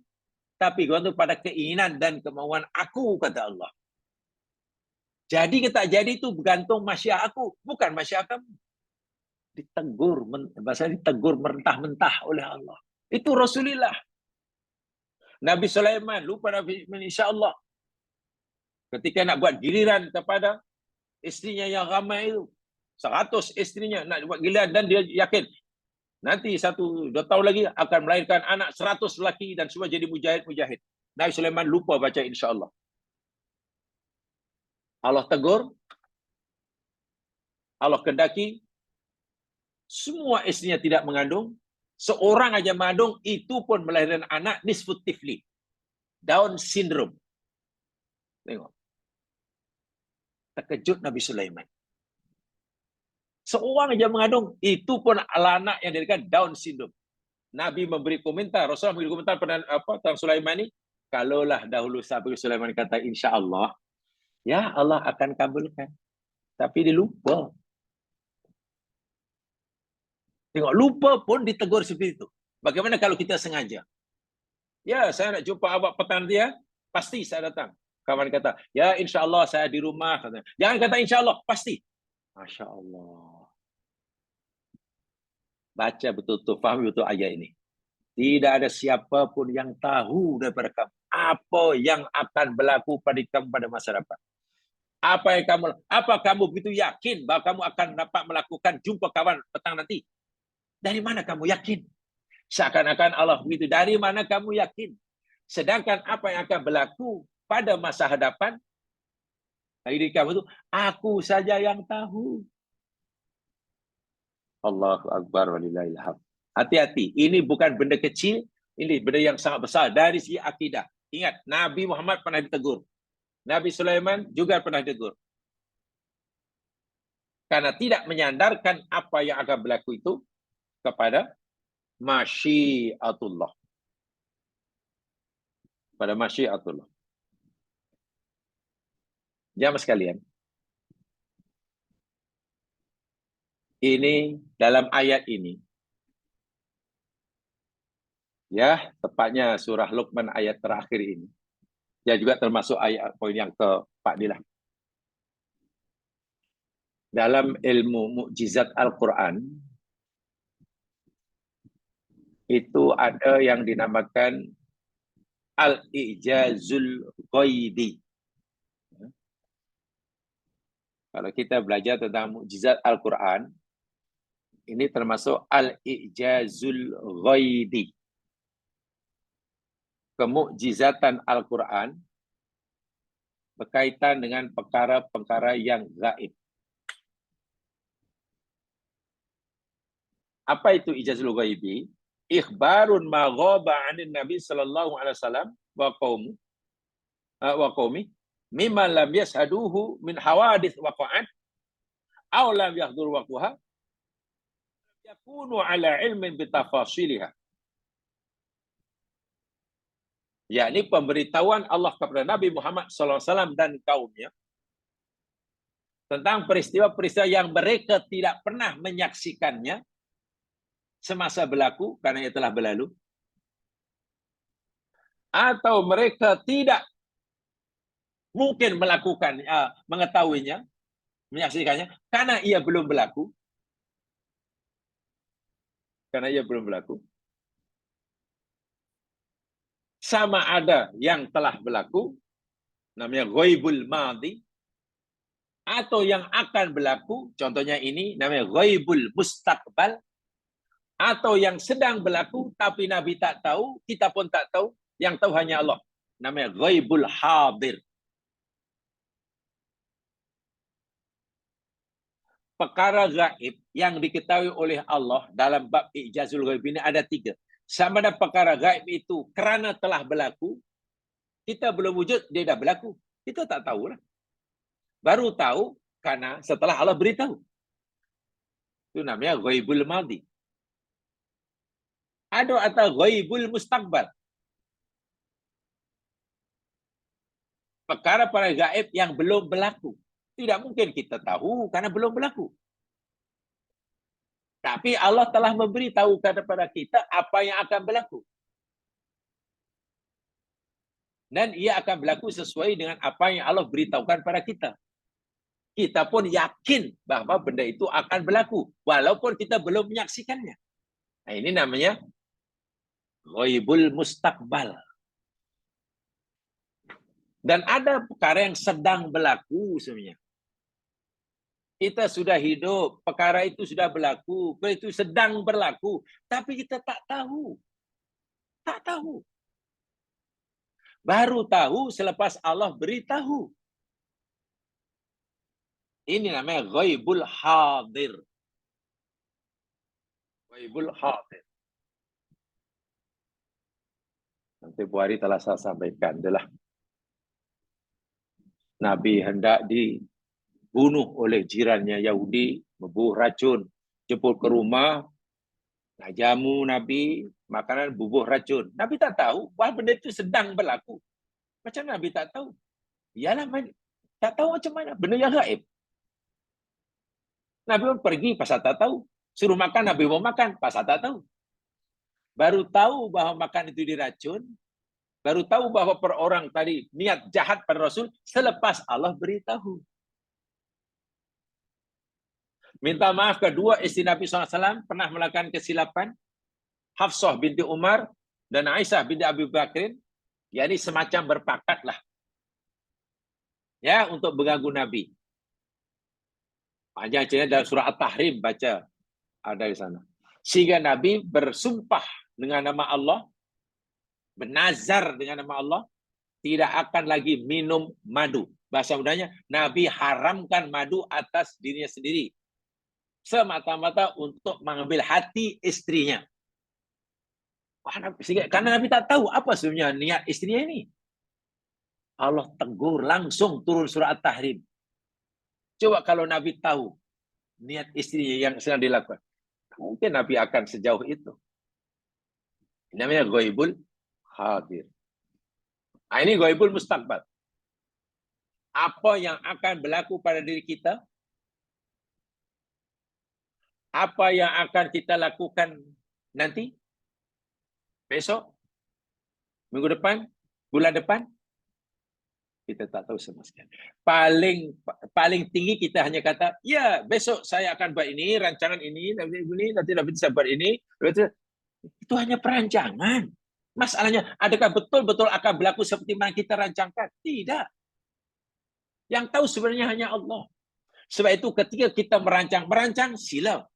tapi bergantung pada keinginan dan kemauan aku, kata Allah. Jadi kita jadi itu bergantung masyiah aku, bukan masyiah kamu. Ditegur, bahasa ditegur mentah-mentah oleh Allah. Itu Rasulullah. Nabi Sulaiman, lupa Nabi, insya Allah. Ketika nak buat giliran kepada istrinya yang ramai itu, 100 istrinya nak buat giliran, dan dia yakin nanti 1-2 tahun lagi akan melahirkan anak 100 lelaki dan semua jadi mujahid. Nabi Sulaiman lupa baca insya Allah. Allah tegur, Allah kendaki, semua istrinya tidak mengandung, seorang aja mengandung, itu pun melahirkan anak nisfut tifli, Down syndrome. Tengok. Terkejut Nabi Sulaiman. Seorang aja mengandung, itu pun anak yang dilahirkan Down syndrome. Nabi memberi komentar, Rasulullah memberi komentar pada tentang Sulaiman ini, kalaulah dahulu sahabat Sulaiman kata insya Allah, ya Allah akan kabulkan. Tapi dia lupa. Tengok, lupa pun ditegur seperti itu. Bagaimana kalau kita sengaja? Ya, saya nak jumpa awak petang dia, pasti saya datang. Kawan kata, ya insya Allah saya di rumah. Jangan kata insya Allah, pasti. Masya Allah. Baca betul-betul, faham betul ayat ini. Tidak ada siapapun yang tahu daripada kamu apa yang akan berlaku pada kamu pada masa depan. Apa kamu begitu yakin bahwa kamu akan dapat melakukan jumpa kawan petang nanti? Dari mana kamu yakin? Seakan-akan Allah begitu. Dari mana kamu yakin? Sedangkan apa yang akan berlaku pada masa hadapan, diri kamu itu, aku saja yang tahu. Allahu Akbar walillahil hamd. Hati-hati, ini bukan benda kecil, ini benda yang sangat besar dari segi akidah. Ingat, Nabi Muhammad pernah ditegur. Nabi Sulaiman juga pernah ditegur. Karena tidak menyandarkan apa yang akan berlaku itu kepada masyiatullah. Pada masyiatullah. Jamaah sekalian, ini dalam ayat ini, ya, tepatnya surah Luqman ayat terakhir ini. Ya, juga termasuk ayat poin yang keempat inilah. Dalam ilmu mukjizat Al-Quran, itu ada yang dinamakan Al-Ijazul Ghaibi. Kalau kita belajar tentang mukjizat Al-Quran, ini termasuk Al-Ijazul Ghaibi. Kemukjizatan Al-Quran berkaitan dengan perkara-perkara yang gaib. Apa itu ijazul ghaibi? Ikhbarun ma ghaba 'anil Nabi sallallahu alaihi wasallam wa qaumi mimma lam yashaduhu min hawadits waqa'at aw lam yahdur waqaha yakunu ala ilmin bitafasiliha. Yakni pemberitahuan Allah kepada Nabi Muhammad SAW dan kaumnya tentang peristiwa-peristiwa yang mereka tidak pernah menyaksikannya semasa berlaku karena ia telah berlalu, atau mereka tidak mungkin melakukan mengetahuinya, menyaksikannya karena ia belum berlaku. Karena ia belum berlaku. Sama ada yang telah berlaku, namanya ghaibul madhi, atau yang akan berlaku, contohnya ini namanya ghaibul mustaqbal, atau yang sedang berlaku tapi Nabi tak tahu, kita pun tak tahu, yang tahu hanya Allah. Namanya ghaibul hadir. Perkara gaib yang diketahui oleh Allah dalam bab Ijazul Ghaib ini ada 3. Sama ada perkara gaib itu kerana telah berlaku, kita belum wujud, dia dah berlaku. Kita tak tahu lah. Baru tahu karena setelah Allah beritahu. Itu namanya ghaibul madhi. Ada atau ghaibul mustaqbal. Perkara para gaib yang belum berlaku. Tidak mungkin kita tahu karena belum berlaku. Tapi Allah telah memberitahu kepada kita apa yang akan berlaku. Dan ia akan berlaku sesuai dengan apa yang Allah beritahukan pada kita. Kita pun yakin bahawa benda itu akan berlaku. Walaupun kita belum menyaksikannya. Nah, ini namanya ghaibul mustaqbal. Dan ada perkara yang sedang berlaku sebenarnya. Kita sudah hidup, perkara itu sudah berlaku, perkara itu sedang berlaku, tapi kita tak tahu. Tak tahu. Baru tahu selepas Allah beritahu. Ini namanya ghaibul hadir. Ghaibul hadir. Nanti Bu Hari telah saya sampaikan adalah Nabi hendak dibunuh oleh jirannya Yahudi, membunuh racun, jemput ke rumah, jamu Nabi, makanan bubuh racun. Nabi tak tahu bahawa benda itu sedang berlaku. Macam Nabi tak tahu? Yalah, tak tahu macam mana. Benda yang gaib. Nabi pun pergi pasal tak tahu. Suruh makan, Nabi mau makan pasal tak tahu. Baru tahu bahawa makan itu diracun. Baru tahu bahawa per orang tadi niat jahat pada Rasul selepas Allah beritahu. Minta maaf kedua isteri Nabi SAW pernah melakukan kesilapan. Hafsah binti Umar dan Aisyah binti Abu Bakrin. Yani semacam berpakatlah. Ya, untuk mengganggu Nabi. Panjang cerita dalam surah At-Tahrim baca. Ada di sana. Sehingga Nabi bersumpah dengan nama Allah. Bernazar dengan nama Allah. Tidak akan lagi minum madu. Bahasa mudahnya, Nabi haramkan madu atas dirinya sendiri. Semata-mata untuk mengambil hati istrinya. Karena Nabi tak tahu apa sebenarnya niat istrinya ini. Allah tegur langsung turun surah At-Tahrim. Coba kalau Nabi tahu niat istrinya yang sedang dilakukan. Mungkin Nabi akan sejauh itu. Ini namanya ghaibul hadir. Nah, ini ghaibul mustaqbal. Apa yang akan berlaku pada diri kita? Apa yang akan kita lakukan nanti? Besok? Minggu depan? Bulan depan? Kita tak tahu sama sekali. Paling tinggi kita hanya kata, ya besok saya akan buat ini, rancangan ini, nanti saya buat ini. Itu hanya perancangan. Masalahnya, adakah betul-betul akan berlaku seperti yang kita rancangkan? Tidak. Yang tahu sebenarnya hanya Allah. Sebab itu ketika kita merancang sila.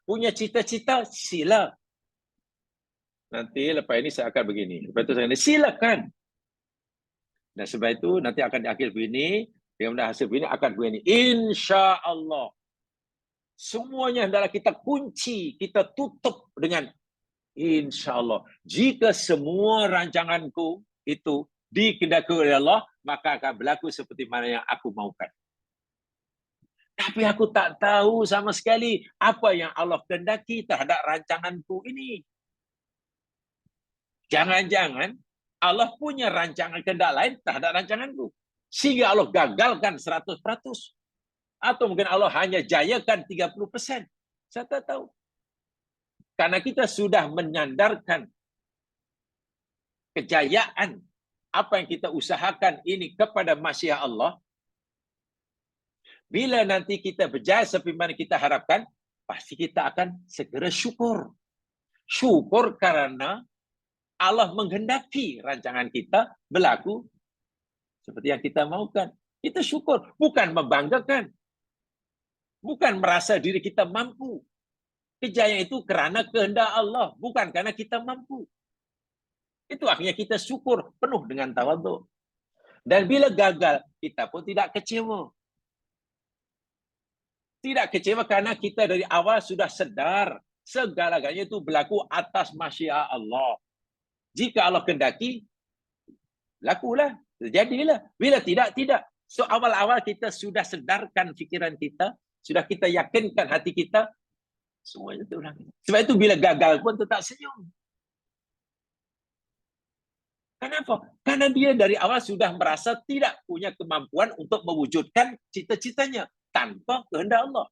Punya cita-cita, sila. Nanti lepas ini saya akan begini. Lepas itu saya silakan. Dan sebab itu nanti akan diakhir begini. Dengan hasil begini akan begini. Insya Allah. Semuanya adalah kita kunci, kita tutup dengan insya Allah. Jika semua rancanganku itu dikehendaki oleh Allah, maka akan berlaku seperti mana yang aku maukan. Tapi aku tak tahu sama sekali apa yang Allah kehendaki terhadap rancanganku ini. Jangan-jangan Allah punya rancangan kehendak lain terhadap rancanganku. Sehingga Allah gagalkan 100%. Atau mungkin Allah hanya jayakan 30%. Saya tak tahu. Karena kita sudah menyandarkan kejayaan apa yang kita usahakan ini kepada masyiah Allah. Bila nanti kita berjaya seperti mana kita harapkan, pasti kita akan segera syukur. Syukur karena Allah menghendaki rancangan kita berlaku seperti yang kita maukan. Kita syukur, bukan membanggakan. Bukan merasa diri kita mampu. Kejayaan itu kerana kehendak Allah, bukan karena kita mampu. Itu akhirnya kita syukur penuh dengan tawadhu. Dan bila gagal, kita pun tidak kecewa. Tidak kecewa karena kita dari awal sudah sedar segala-galanya itu berlaku atas masyiah Allah. Jika Allah kendaki, lakulah, terjadilah. Bila tidak, tidak. So awal-awal kita sudah sedarkan fikiran kita, sudah kita yakinkan hati kita, semuanya terulang. Sebab itu bila gagal pun tetap senyum. Kenapa? Karena dia dari awal sudah merasa tidak punya kemampuan untuk mewujudkan cita-citanya tanpa kehendak Allah.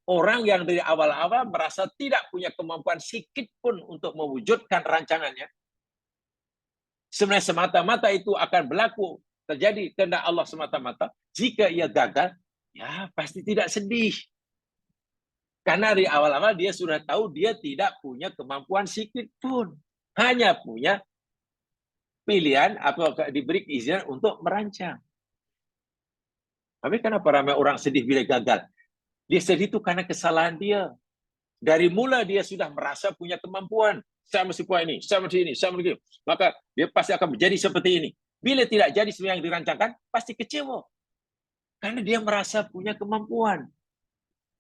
Orang yang dari awal-awal merasa tidak punya kemampuan sedikit pun untuk mewujudkan rancangannya, sebenarnya semata-mata itu akan berlaku, terjadi kehendak Allah semata-mata. Jika ia gagal, ya pasti tidak sedih. Karena dari awal-awal dia sudah tahu dia tidak punya kemampuan sedikit pun. Hanya punya pilihan atau diberi izin untuk merancang. Tapi kenapa ramai orang sedih bila gagal? Dia sedih itu karena kesalahan dia. Dari mula dia sudah merasa punya kemampuan. Saya mesti buat ini, saya mesti ini, saya mesti ini. Maka dia pasti akan menjadi seperti ini. Bila tidak jadi seperti yang dirancangkan, pasti kecewa. Karena dia merasa punya kemampuan.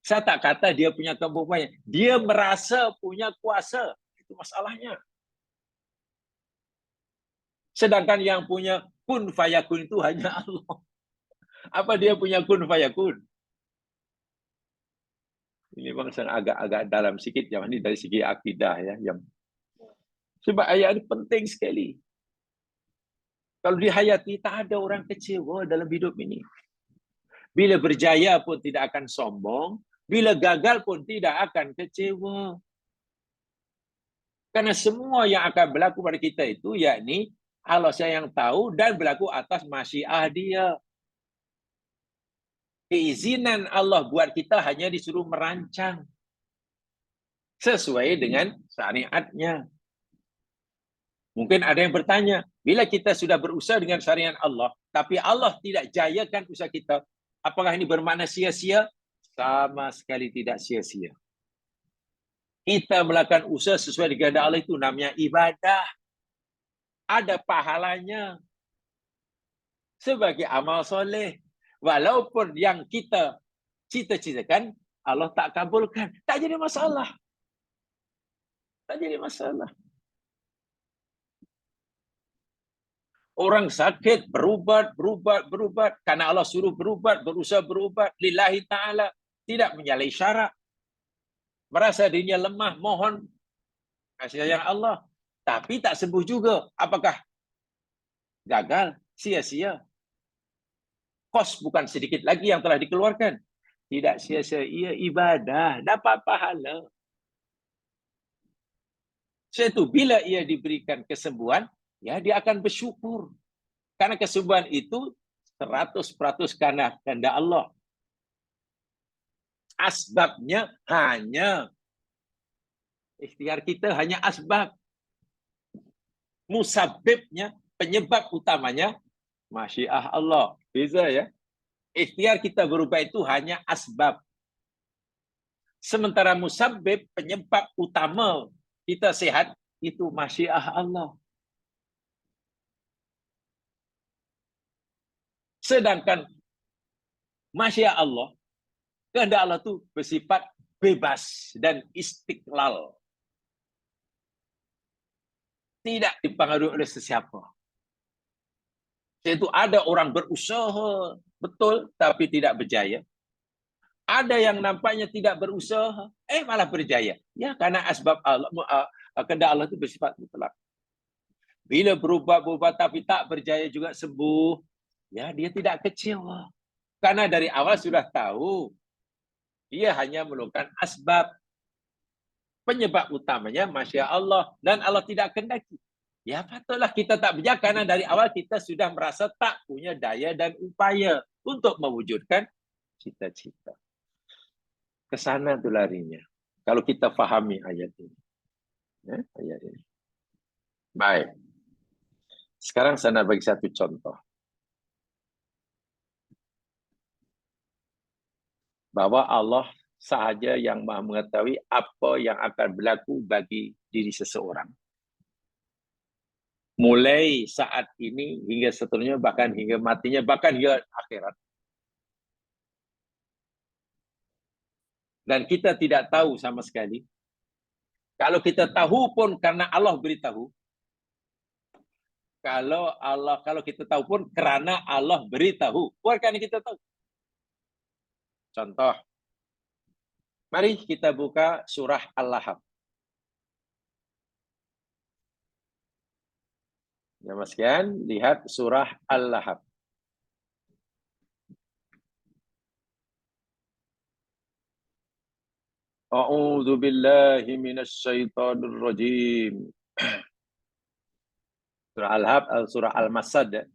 Saya tak kata dia punya kemampuan. Dia merasa punya kuasa. Itu masalahnya. Sedangkan yang punya kun fayakun itu hanya Allah. Apa dia punya kun fayakun? Ini memang agak dalam sikit yang ini dari segi akidah ya. Sebab ayat ini penting sekali. Kalau dihayati, tak ada orang kecewa dalam hidup ini. Bila berjaya pun tidak akan sombong. Bila gagal pun tidak akan kecewa. Karena semua yang akan berlaku pada kita itu, yakni Allah yang tahu dan berlaku atas masyiah dia. Keizinan Allah buat kita hanya disuruh merancang sesuai dengan syariatnya. Mungkin ada yang bertanya, bila kita sudah berusaha dengan syariat Allah, tapi Allah tidak jayakan usaha kita, apakah ini bermakna sia-sia? Sama sekali tidak sia-sia. Kita melakukan usaha sesuai dengan Allah itu namanya ibadah. Ada pahalanya sebagai amal soleh. Walaupun yang kita cita-citakan, Allah tak kabulkan. Tak jadi masalah. Tak jadi masalah. Orang sakit, berubat. Karena Allah suruh berubat, berusaha berubat. Lillahi ta'ala. Tidak menyalahi syarat. Merasa dirinya lemah, mohon kasih sayang Allah. Tapi tak sembuh juga. Apakah gagal? Sia-sia. Kos bukan sedikit lagi yang telah dikeluarkan. Tidak sia-sia, ia ibadah, dapat pahala. Setelah bila ia diberikan kesembuhan, ya dia akan bersyukur. Karena kesembuhan itu 100% karena kehendak Allah. Asbabnya hanya ikhtiar kita, hanya asbab. Musabibnya, penyebab utamanya masyiah Allah. Beza ya. Ikhtiar kita berubah itu hanya asbab. Sementara musabib, penyebab utama kita sehat, itu masyiah Allah. Sedangkan masyiah Allah, kehendak Allah itu bersifat bebas dan istiqlal. Tidak dipengaruhi oleh sesiapa. Yaitu ada orang berusaha betul tapi tidak berjaya. Ada yang nampaknya tidak berusaha, malah berjaya. Ya, karena asbab Allah, kehendak Allah itu bersifat mutlak. Bila berubah tapi tak berjaya juga sembuh, ya dia tidak kecewa. Karena dari awal sudah tahu, dia hanya melakukan asbab. Penyebab utamanya masya Allah, dan Allah tidak kehendaki. Ya patutlah kita tak berjaya karena dari awal kita sudah merasa tak punya daya dan upaya untuk mewujudkan cita-cita. Kesana itu larinya. Kalau kita fahami ayat ini. Ya, ayat ini. Baik. Sekarang saya nak bagi satu contoh. bahwa Allah sahaja yang Maha mengetahui apa yang akan berlaku bagi diri seseorang. Mulai saat ini hingga seterusnya, bahkan hingga matinya, bahkan hingga akhirat. Dan kita tidak tahu sama sekali. Kalau kita tahu pun karena Allah beritahu. Kalau kita tahu pun karena Allah beritahu, bukan kita tahu. Contoh, mari kita buka surah Al-Lahab. Ya, Mas Kian, lihat surah Al-Lahab. A'udzu billahi minasy syaithanir rajim. Surah Al-Lahab, surah Al-Masad.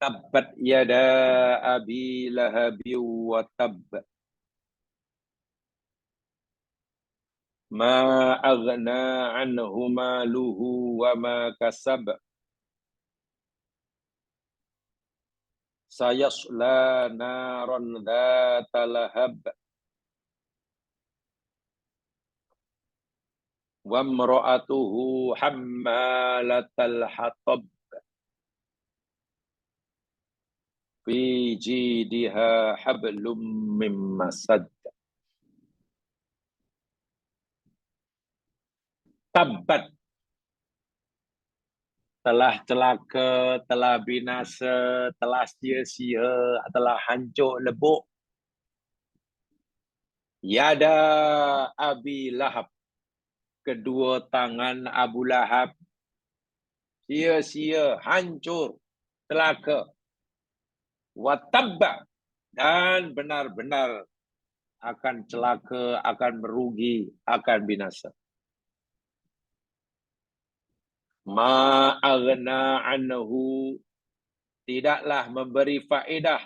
Tabbat yada abi lahabi wa tab. Ma aghna anhu maluhu wa ma kasab. Sayasla naran dhata lahab. Wa imra'atuhu hammalatal hatab. Fi jidiha hablum mim masad. Tabbat, telah celaka, telah binasa, telah sia-sia, telah hancur lebur. Yada Abi Lahab, kedua tangan Abu Lahab, sia-sia, hancur, celaka. Watabba, dan benar-benar akan celaka, akan merugi, akan binasa. Ma aghna anhu, tidaklah memberi faedah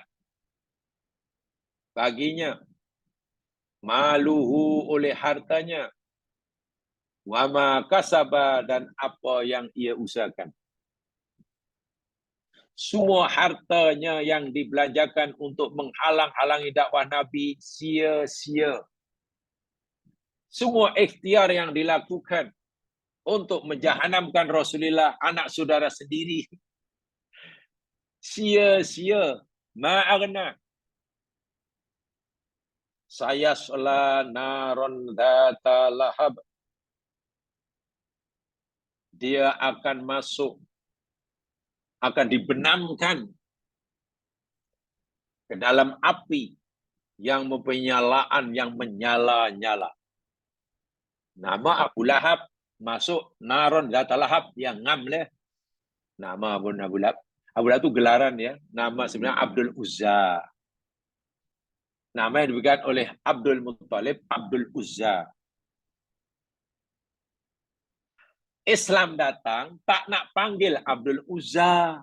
baginya, maluhu, oleh hartanya, wa ma kasaba, dan apa yang ia usahakan. Semua hartanya yang dibelanjakan untuk menghalang-halangi dakwah Nabi sia-sia. Semua ikhtiar yang dilakukan untuk menjahanamkan Rasulullah, anak saudara sendiri, sia-sia. Ma'agna. Sayasla naron dhata lahab. Dia akan masuk, akan dibenamkan ke dalam api yang mempenyalaan, yang menyala-nyala. Nama Abu Lahab masuk naron dhata lahab, yang ngam leh. Nama Abu Lahab. Abu Lahab itu gelaran ya. Nama sebenarnya Abdul Uzza. Nama yang diberikan oleh Abdul Muttalib, Abdul Uzza. Islam datang, tak nak panggil Abdul Uzza.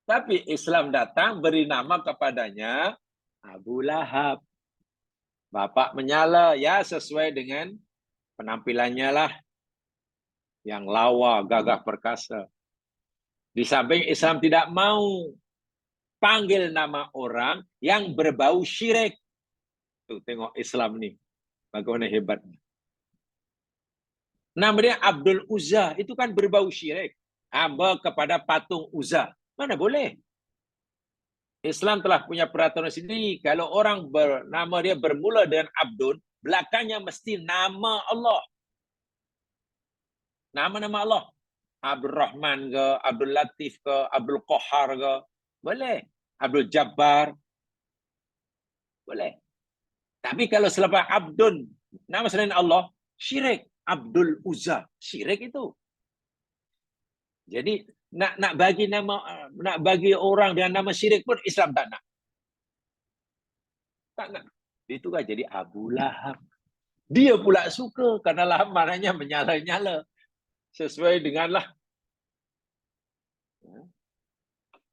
Tapi Islam datang, beri nama kepadanya Abu Lahab. Bapak menyala, ya sesuai dengan penampilannya lah. Yang lawa, gagah perkasa. Di samping Islam tidak mau panggil nama orang yang berbau syirik. Tuh, tengok Islam nih, bagaimana hebatnya. Namanya Abdul Uzza, itu kan berbau syirik. Hamba kepada patung Uzza. Mana boleh? Islam telah punya peraturan sendiri. Kalau orang nama dia bermula dengan Abdul, belakangnya mesti nama Allah. Nama-nama Allah. Abdul Rahman ke, Abdul Latif ke, Abdul Qahar ke. Boleh. Abdul Jabbar. Boleh. Tapi kalau selepas Abdul, nama selain Allah, syirik. Abdul Uzza. Syirik itu. Jadi nak bagi nama, nak bagi orang dengan nama syirik pun Islam tak nak. Tak nak. Itu kan jadi Abu Lahab. Dia pula suka karena lahab maknanya menyala-nyala. Sesuai denganlah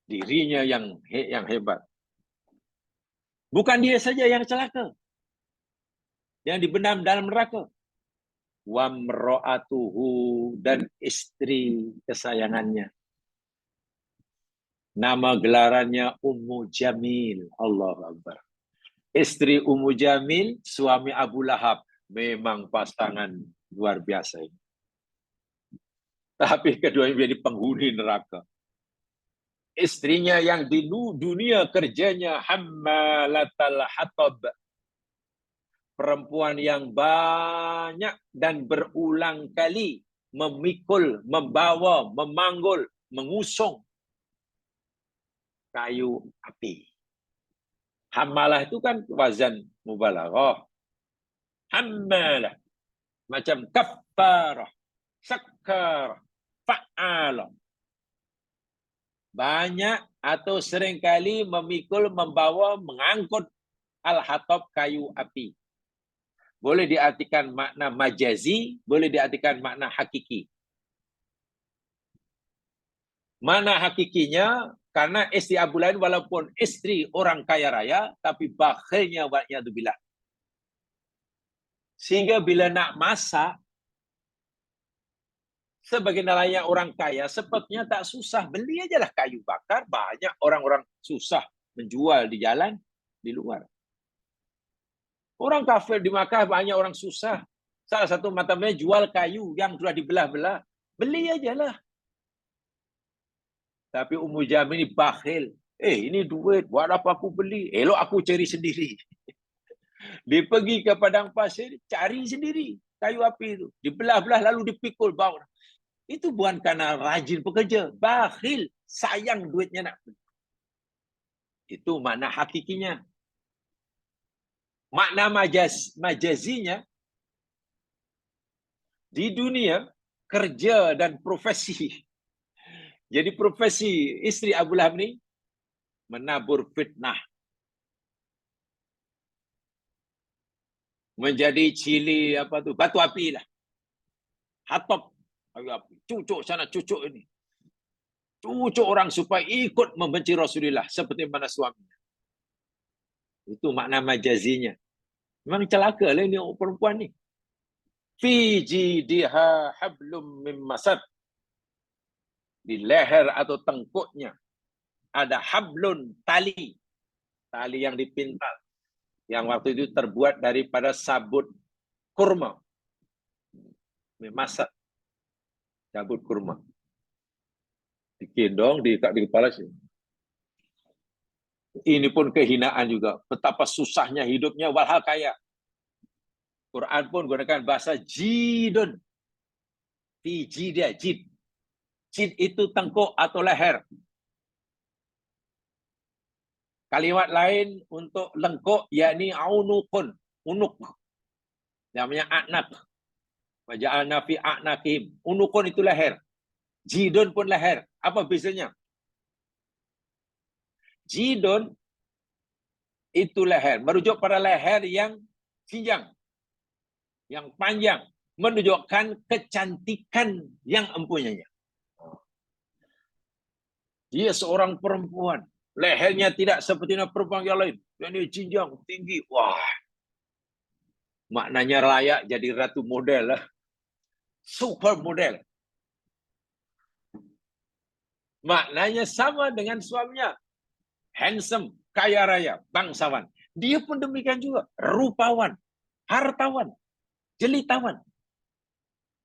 dirinya yang hebat. Bukan dia saja yang celaka, yang dibenam dalam neraka. wa mra'atuhu, dan istri kesayangannya. Nama gelarannya Ummu Jamil. Allahu Akbar. Istri Ummu Jamil, suami Abu Lahab. Memang pasangan luar biasa ini. Tapi keduanya menjadi penghuni neraka. Istrinya yang di dunia kerjanya hammalatal hatab. Perempuan yang banyak dan berulang kali memikul, membawa, memanggul, mengusung kayu api. Hammalah itu kan wazan mubalaghah. Hammalah. Macam kaffarah, sakkarah, fa'alah. Banyak atau seringkali memikul, membawa, mengangkut al-hatab, kayu api. Boleh diartikan makna majazi, boleh diartikan makna hakiki. Mana hakikinya? Karena istri Abu Lahab walaupun istri orang kaya raya, tapi bakhilnya wa'yadzubillah. Sehingga bila nak masak, sebagai nelayan orang kaya, sepertinya tak susah. Beli ajalah kayu bakar. Banyak orang-orang susah menjual di jalan, di luar. Orang kafir di Makkah banyak orang susah. Salah satu matanya jual kayu yang sudah dibelah-belah. Beli ajalah. Tapi Ummu Jamil ini bakhil. Ini duit, buat apa aku beli? Elok aku cari sendiri. Dia pergi ke padang pasir, cari sendiri kayu api itu. Dibelah-belah lalu dipikul bawa. Itu bukan karena rajin pekerja. Bakhil, sayang duitnya nak beli. Itu makna hakikinya. Makna majazinya, di dunia, kerja dan profesi. Jadi profesi istri Abu Lahab ni menabur fitnah. Menjadi cili batu api lah. Hatab, kayu api. Cucuk sana, cucuk ini. Cucuk orang supaya ikut membenci Rasulullah seperti mana suaminya. Itu makna majazinya. Memang celaka lah ini perempuan ni. Fi jidiha hablum min masad. Di leher atau tengkuknya ada hablun, tali. Tali yang dipintal. Yang waktu itu terbuat daripada sabut kurma. Memasak sabut kurma. Dikendong, diikat di kepala sini. Ini pun kehinaan juga. Betapa susahnya hidupnya walhal kaya. Quran pun gunakan bahasa jidun. Fiji dia, jid. Jid itu tengkuk atau leher. Kalimat lain untuk lengkuk, yakni aunukun. Unuk. Namanya a'nak. Waja'alna fi a'nakim. Unukun itu leher. Jidun pun leher. Apa bezanya? Jidun itu leher. Merujuk pada leher yang panjang. Yang panjang. Menunjukkan kecantikan yang empunyanya. Dia seorang perempuan. Lehernya tidak seperti perempuan yang lain. Yang dia jinjang, tinggi. Wah. Maknanya layak jadi ratu model lah. Super model. Maknanya sama dengan suaminya. Handsome, kaya raya, bangsawan. Dia pun demikian juga. Rupawan, hartawan, jelitawan.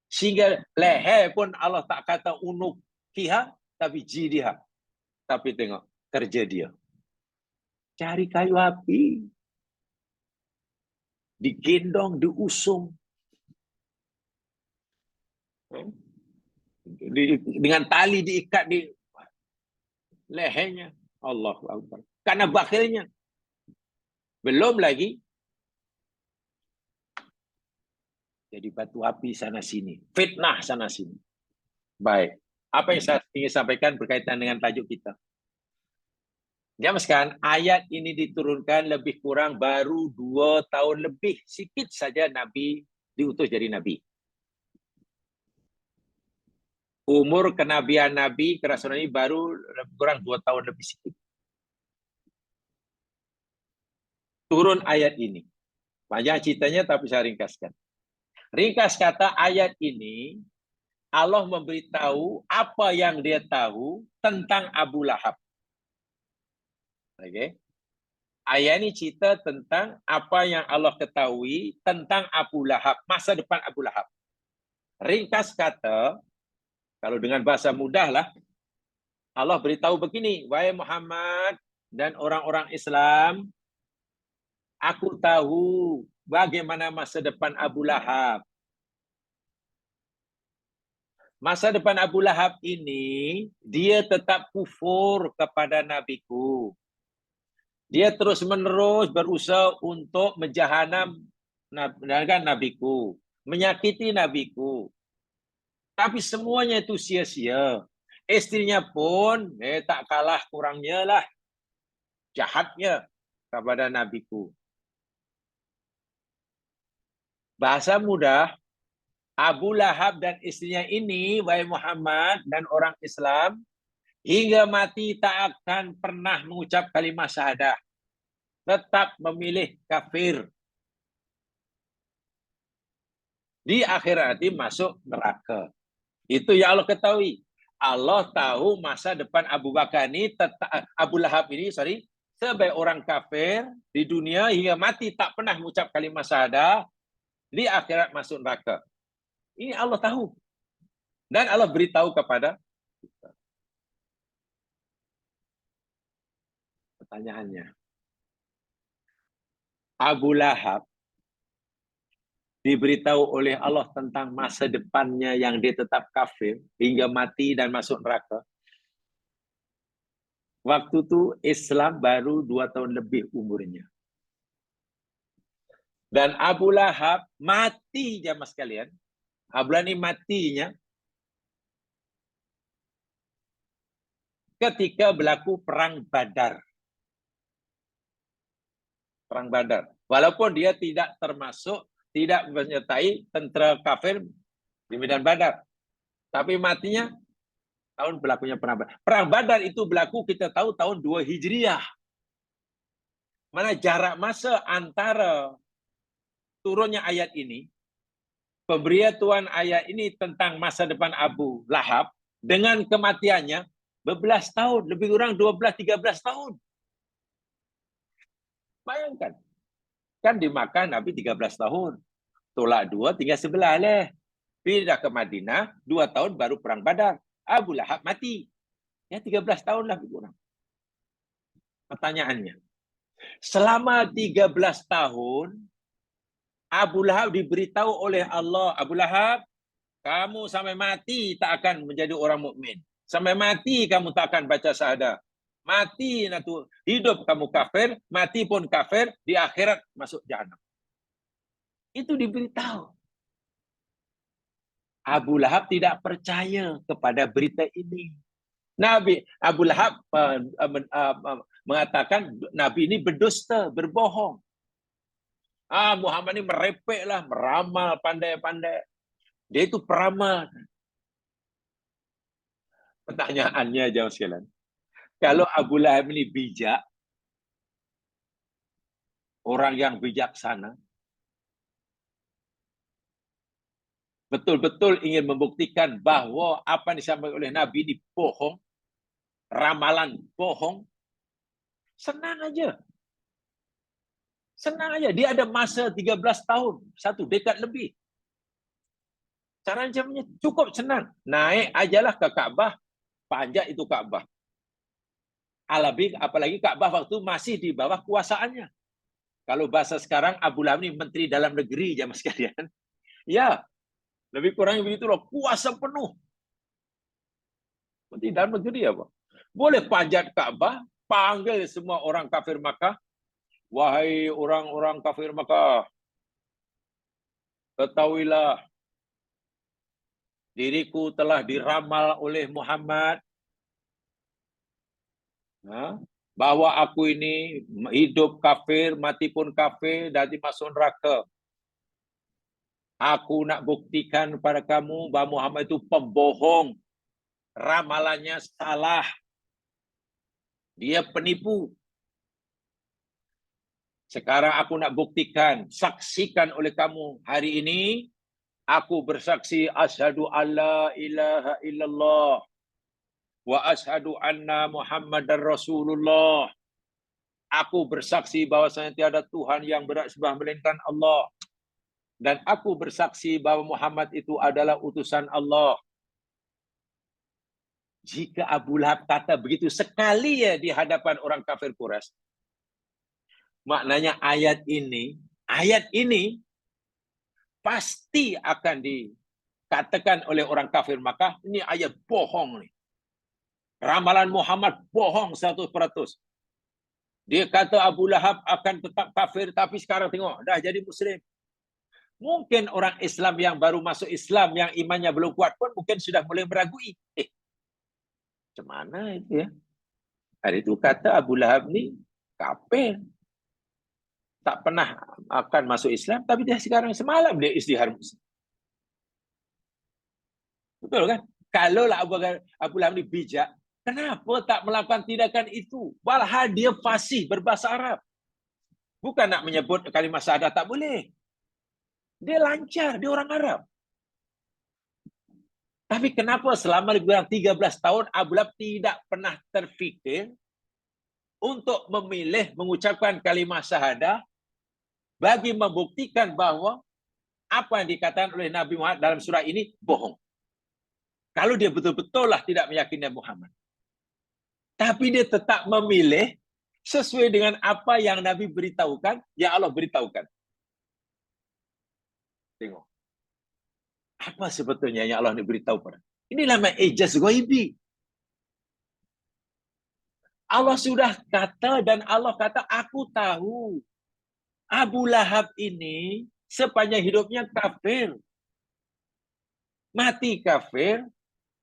Sehingga leher pun Allah tak kata unuk kiha, tapi jidiha. Tapi tengok, kerja dia. Cari kayu api. Digendong, diusung. Dengan tali diikat di lehernya. Allahu Akbar. Karena bakhilnya. Belum lagi jadi batu api sana sini. Fitnah sana sini. Baik. Apa yang saya ingin sampaikan berkaitan dengan tajuk kita? Jamaskan, ayat ini diturunkan lebih kurang baru 2 tahun lebih. Sikit saja Nabi diutus jadi Nabi. Umur kenabian Nabi, kerasulan ini baru lebih kurang 2 tahun lebih sikit. Turun ayat ini. Banyak ceritanya tapi saya ringkaskan. Ringkas kata, ayat ini Allah memberitahu apa yang dia tahu tentang Abu Lahab. Okay. Ayat ini cerita tentang apa yang Allah ketahui tentang Abu Lahab, masa depan Abu Lahab. Ringkas kata, kalau dengan bahasa mudah lah, Allah beritahu begini, wahai Muhammad dan orang-orang Islam, aku tahu bagaimana masa depan Abu Lahab. Masa depan Abu Lahab ini, dia tetap kufur kepada Nabiku. Dia terus-menerus berusaha untuk menjahanam Nabiku, menyakiti Nabiku. Tapi semuanya itu sia-sia. Istrinya pun tak kalah kurangnya lah, jahatnya kepada Nabiku. Bahasa mudah, Abu Lahab dan istrinya ini, wahai Muhammad dan orang Islam, hingga mati tak akan pernah mengucap kalimat syahadah. Tetap memilih kafir. Di akhirat nanti masuk neraka. Itu yang Allah ketahui. Allah tahu masa depan Abu Bakar ini, Abu Lahab ini, sebagai orang kafir di dunia hingga mati tak pernah mengucap kalimat syahadah, di akhirat masuk neraka. Ini Allah tahu. Dan Allah beritahu kepada kita. Pertanyaannya, Abu Lahab diberitahu oleh Allah tentang masa depannya yang dia tetap kafir hingga mati dan masuk neraka. Waktu itu Islam baru 2 tahun lebih umurnya. Dan Abu Lahab mati, jamaah sekalian. Abu Lahab ini matinya ketika berlaku perang Badar. Perang Badar. Walaupun dia tidak termasuk, tidak menyertai tentara kafir di medan Badar. Tapi matinya tahun berlakunya perang Badar. Perang Badar itu berlaku, kita tahu, tahun 2 Hijriah. Mana jarak masa antara turunnya ayat ini, pemberitahuan ayat ini tentang masa depan Abu Lahab, dengan kematiannya, berbelas tahun, lebih kurang 12-13 tahun. Bayangkan, kan dimakan Nabi 13 tahun. Tolak 2, tinggal 11 leh. Pindah ke Madinah, 2 tahun baru perang Badar. Abu Lahab mati. Ya 13 tahun lah lebih kurang. Pertanyaannya, selama 13 tahun, Abu Lahab diberitahu oleh Allah, Abu Lahab, kamu sampai mati tak akan menjadi orang mukmin. Sampai mati kamu tak akan baca syahadah. Mati nanti hidup kamu kafir, mati pun kafir, di akhirat masuk jahanam. Itu diberitahu. Abu Lahab tidak percaya kepada berita ini. Nabi Abu Lahab mengatakan Nabi ini berdusta, berbohong. Muhammad ini merepek lah, meramal pandai-pandai. Dia itu peramal. Pertanyaannya jauh sekalian. Kalau Abu Lahab ini bijak, orang yang bijaksana, betul-betul ingin membuktikan bahwa apa yang disampaikan oleh Nabi ini bohong, ramalan bohong, senang aja. Senang aja. Dia ada masa 13 tahun, 1 dekad lebih. Cara macamnya cukup senang. Naik ajalah ke Kaabah, panjat itu Kaabah. Apalagi Kaabah waktu masih di bawah kuasaannya. Kalau bahasa sekarang, Abu Lahab ini menteri dalam negeri, jamaah sekalian. Ya, lebih kurang begitu loh, kuasa penuh. Menteri dalam negeri apa? Boleh panjat Kaabah, panggil semua orang kafir Makkah. Wahai orang-orang kafir Makkah, ketahuilah, diriku telah diramal oleh Muhammad bahwa aku ini hidup kafir, mati pun kafir, dan masuk neraka. Aku nak buktikan kepada kamu bahwa Muhammad itu pembohong. Ramalannya salah. Dia penipu. Sekarang aku nak buktikan, saksikan oleh kamu hari ini, Aku bersaksi asyhadu alla ilaha illallah wa asyhadu anna Muhammadar Rasulullah. Aku bersaksi bahwasanya tiada Tuhan yang berhak disembah melainkan Allah. Dan aku bersaksi bahwa Muhammad itu adalah utusan Allah. Jika Abu Lahab kata begitu sekali ya di hadapan orang kafir Quraisy, maknanya ayat ini pasti akan dikatakan oleh orang kafir Makkah, ini ayat bohong nih. Ramalan Muhammad bohong 100%. Dia kata Abu Lahab akan tetap kafir, tapi sekarang tengok, dah jadi Muslim. Mungkin orang Islam yang baru masuk Islam, yang imannya belum kuat pun mungkin sudah mulai meragui. Macam mana itu ya? Hari itu kata Abu Lahab ni kafir. Tak pernah akan masuk Islam, tapi dia sekarang semalam dia izdihar Muslim. Betul kan? Kalau Abu Lahab ni bijak, kenapa tak melakukan tindakan itu? Walhal dia fasih berbahasa Arab. Bukan nak menyebut kalimah syahadah tak boleh. Dia lancar, dia orang Arab. Tapi kenapa selama lebih kurang 13 tahun Abu Lahab tidak pernah terfikir untuk memilih mengucapkan kalimah syahadah bagi membuktikan bahawa apa yang dikatakan oleh Nabi Muhammad dalam surah ini bohong. Kalau dia betul-betul lah tidak meyakini Muhammad. Tapi dia tetap memilih sesuai dengan apa yang Nabi beritahukan, yang Allah beritahukan. Tengok. Apa sebetulnya yang Allah beritahu pada? Inilah ma'ijaz ghaibi. Allah sudah kata dan Allah kata, aku tahu. Abu Lahab ini sepanjang hidupnya kafir. Mati kafir,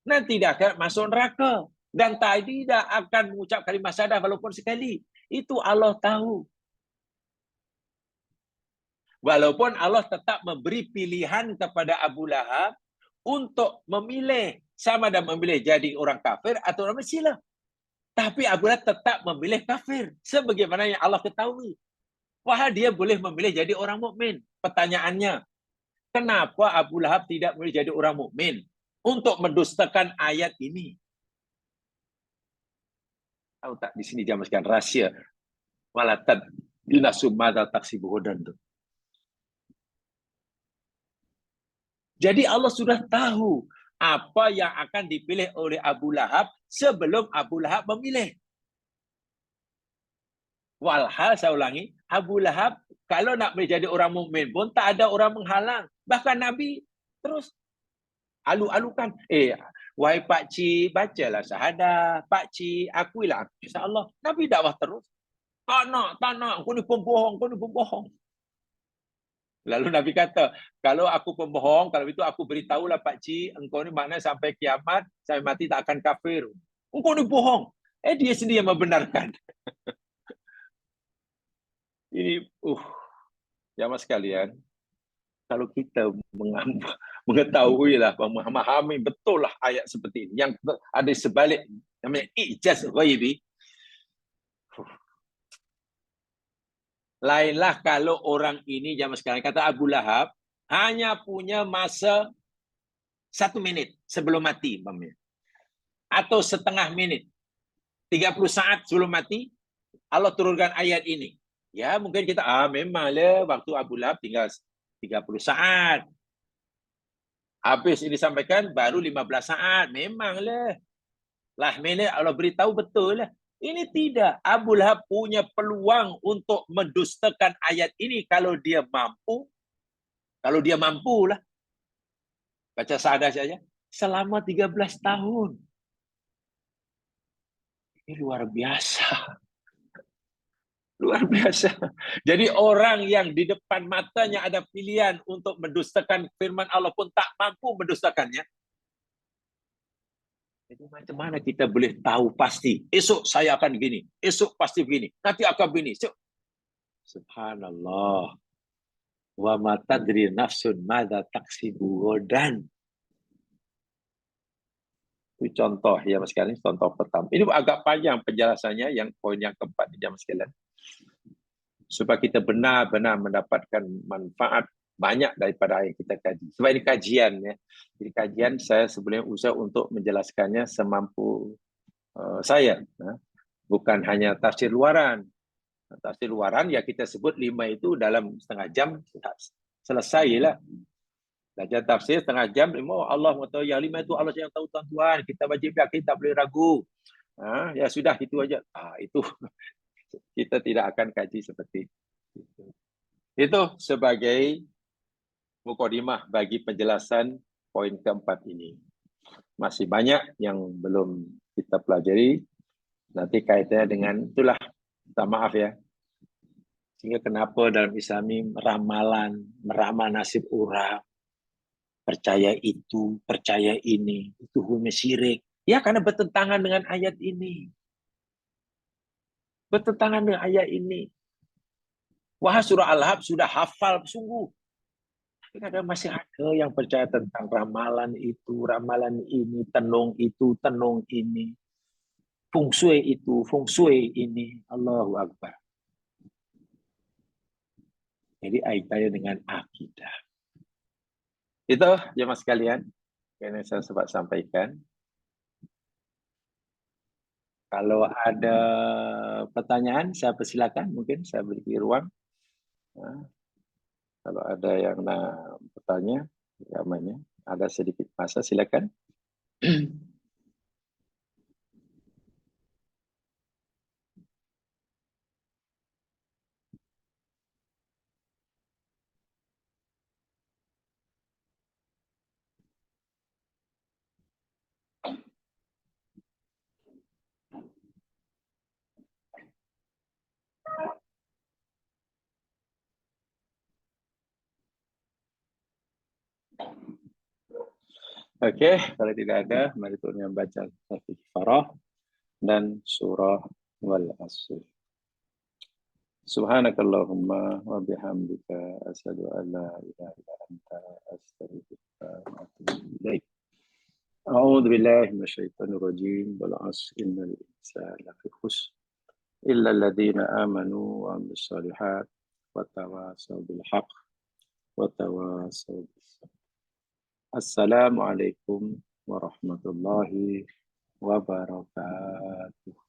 nanti dia akan masuk neraka. Dan tidak akan mengucap kalimah syahadah walaupun sekali. Itu Allah tahu. Walaupun Allah tetap memberi pilihan kepada Abu Lahab untuk memilih. Sama ada memilih jadi orang kafir atau orang Islam. Tapi Abu Lahab tetap memilih kafir. Sebagaimana yang Allah ketahui. Wah, dia boleh memilih jadi orang mukmin. Pertanyaannya, kenapa Abu Lahab tidak boleh jadi orang mukmin untuk mendustakan ayat ini? Tahu tak di sini dia masukkan rahsia. Walatad binasum madza taksibuhudan tu. Jadi Allah sudah tahu apa yang akan dipilih oleh Abu Lahab sebelum Abu Lahab memilih. Walhal saya ulangi, Abu Lahab kalau nak menjadi orang mukmin pun tak ada orang menghalang. Bahkan Nabi terus alu-alukan. Wahai Pak Cik, bacalah syahadah. Pak Cik, akuilah. InsyaAllah. Nabi dakwah terus. Tak nak. Kau ni pembohong. Lalu Nabi kata, kalau aku pembohong, kalau itu aku beritahulah Pak Cik, engkau ni maknanya sampai kiamat, sampai mati tak akan kafir. Engkau ni bohong. Dia sendiri yang membenarkan. Ini, jamaah sekalian, kalau kita mengetahui lah, memahami betul lah ayat seperti ini, yang ada sebalik, namanya ijaz ghaibi. Lainlah kalau orang ini, jamaah sekalian, kata Abu Lahab, hanya punya masa 1 minit sebelum mati, atau setengah minit, 30 saat sebelum mati, Allah turunkan ayat ini. Ya, mungkin kita, memanglah waktu Abu Lahab tinggal 30 saat. Habis ini disampaikan baru 15 saat. Memanglah. Lah minit Allah beritahu betul lah. Ini tidak. Abu Lahab punya peluang untuk mendustakan ayat ini kalau dia mampu. Kalau dia mampu lah. Baca syahadah saja. Selama 13 tahun. Ini luar biasa. Luar biasa. Jadi orang yang di depan matanya ada pilihan untuk mendustakan firman Allah pun tak mampu mendustakannya. Jadi macam mana kita boleh tahu pasti, esok saya akan begini, esok pasti begini, nanti akan begini. Subhanallah. Wa ma tadri nafsun madza taksibu ghadan. Itu contoh ya Mas sekalian, contoh pertama. Ini agak panjang penjelasannya, yang poin yang keempat ya Mas sekalian. Supaya kita benar-benar mendapatkan manfaat banyak daripada yang kita kaji. Sebab ini kajian ya. Jadi kajian saya sebenarnya usaha untuk menjelaskannya semampu saya. Bukan hanya tafsir luaran. Tafsir luaran ya kita sebut 5 itu dalam setengah jam selesai lah. Belajar tafsir setengah jam, Allah mengetahui yang 5 itu Allah yang tahu tuan-tuan. Kita wajib yakin, tak boleh ragu. Ya sudah itu aja. Itu kita tidak akan kaji seperti itu. Itu sebagai mukadimah bagi penjelasan poin keempat ini. Masih banyak yang belum kita pelajari. Nanti kaitannya dengan itulah, minta maaf ya. Sehingga kenapa dalam Islami meramal nasib orang, percaya itu, percaya ini, itu hukumnya syirik. Ya karena bertentangan dengan ayat ini. Bertentangan dengan ayat ini. Wah, surah Al-Hab sudah hafal sungguh. Kadang masih ada yang percaya tentang ramalan itu, ramalan ini, tenung itu, tenung ini. Feng shui itu, feng shui ini. Allahu Akbar. Jadi kaitannya dengan akidah. Itu jemaah sekalian yang saya sempat sampaikan. Kalau ada pertanyaan, saya persilakan. Mungkin saya beri ruang. Kalau ada yang nak bertanya, namanya ada sedikit masa, silakan. Oke, kalau tidak ada, mari kita membaca Al-Fatihah dan surah Wal-Asr. Subhanakallahumma wa bihamdika asyhadu an la ilaha illa anta astaghfiruka wa atubu ilaik. A'udzu billahi minasyaitonir rajim. Wal 'asri innal insana lafi khusr illa alladziina aamanu wa 'amilus shalihaat wa tawassaw bil haqq wa tawassaw bis sabr. Assalamualaikum warahmatullahi wabarakatuh.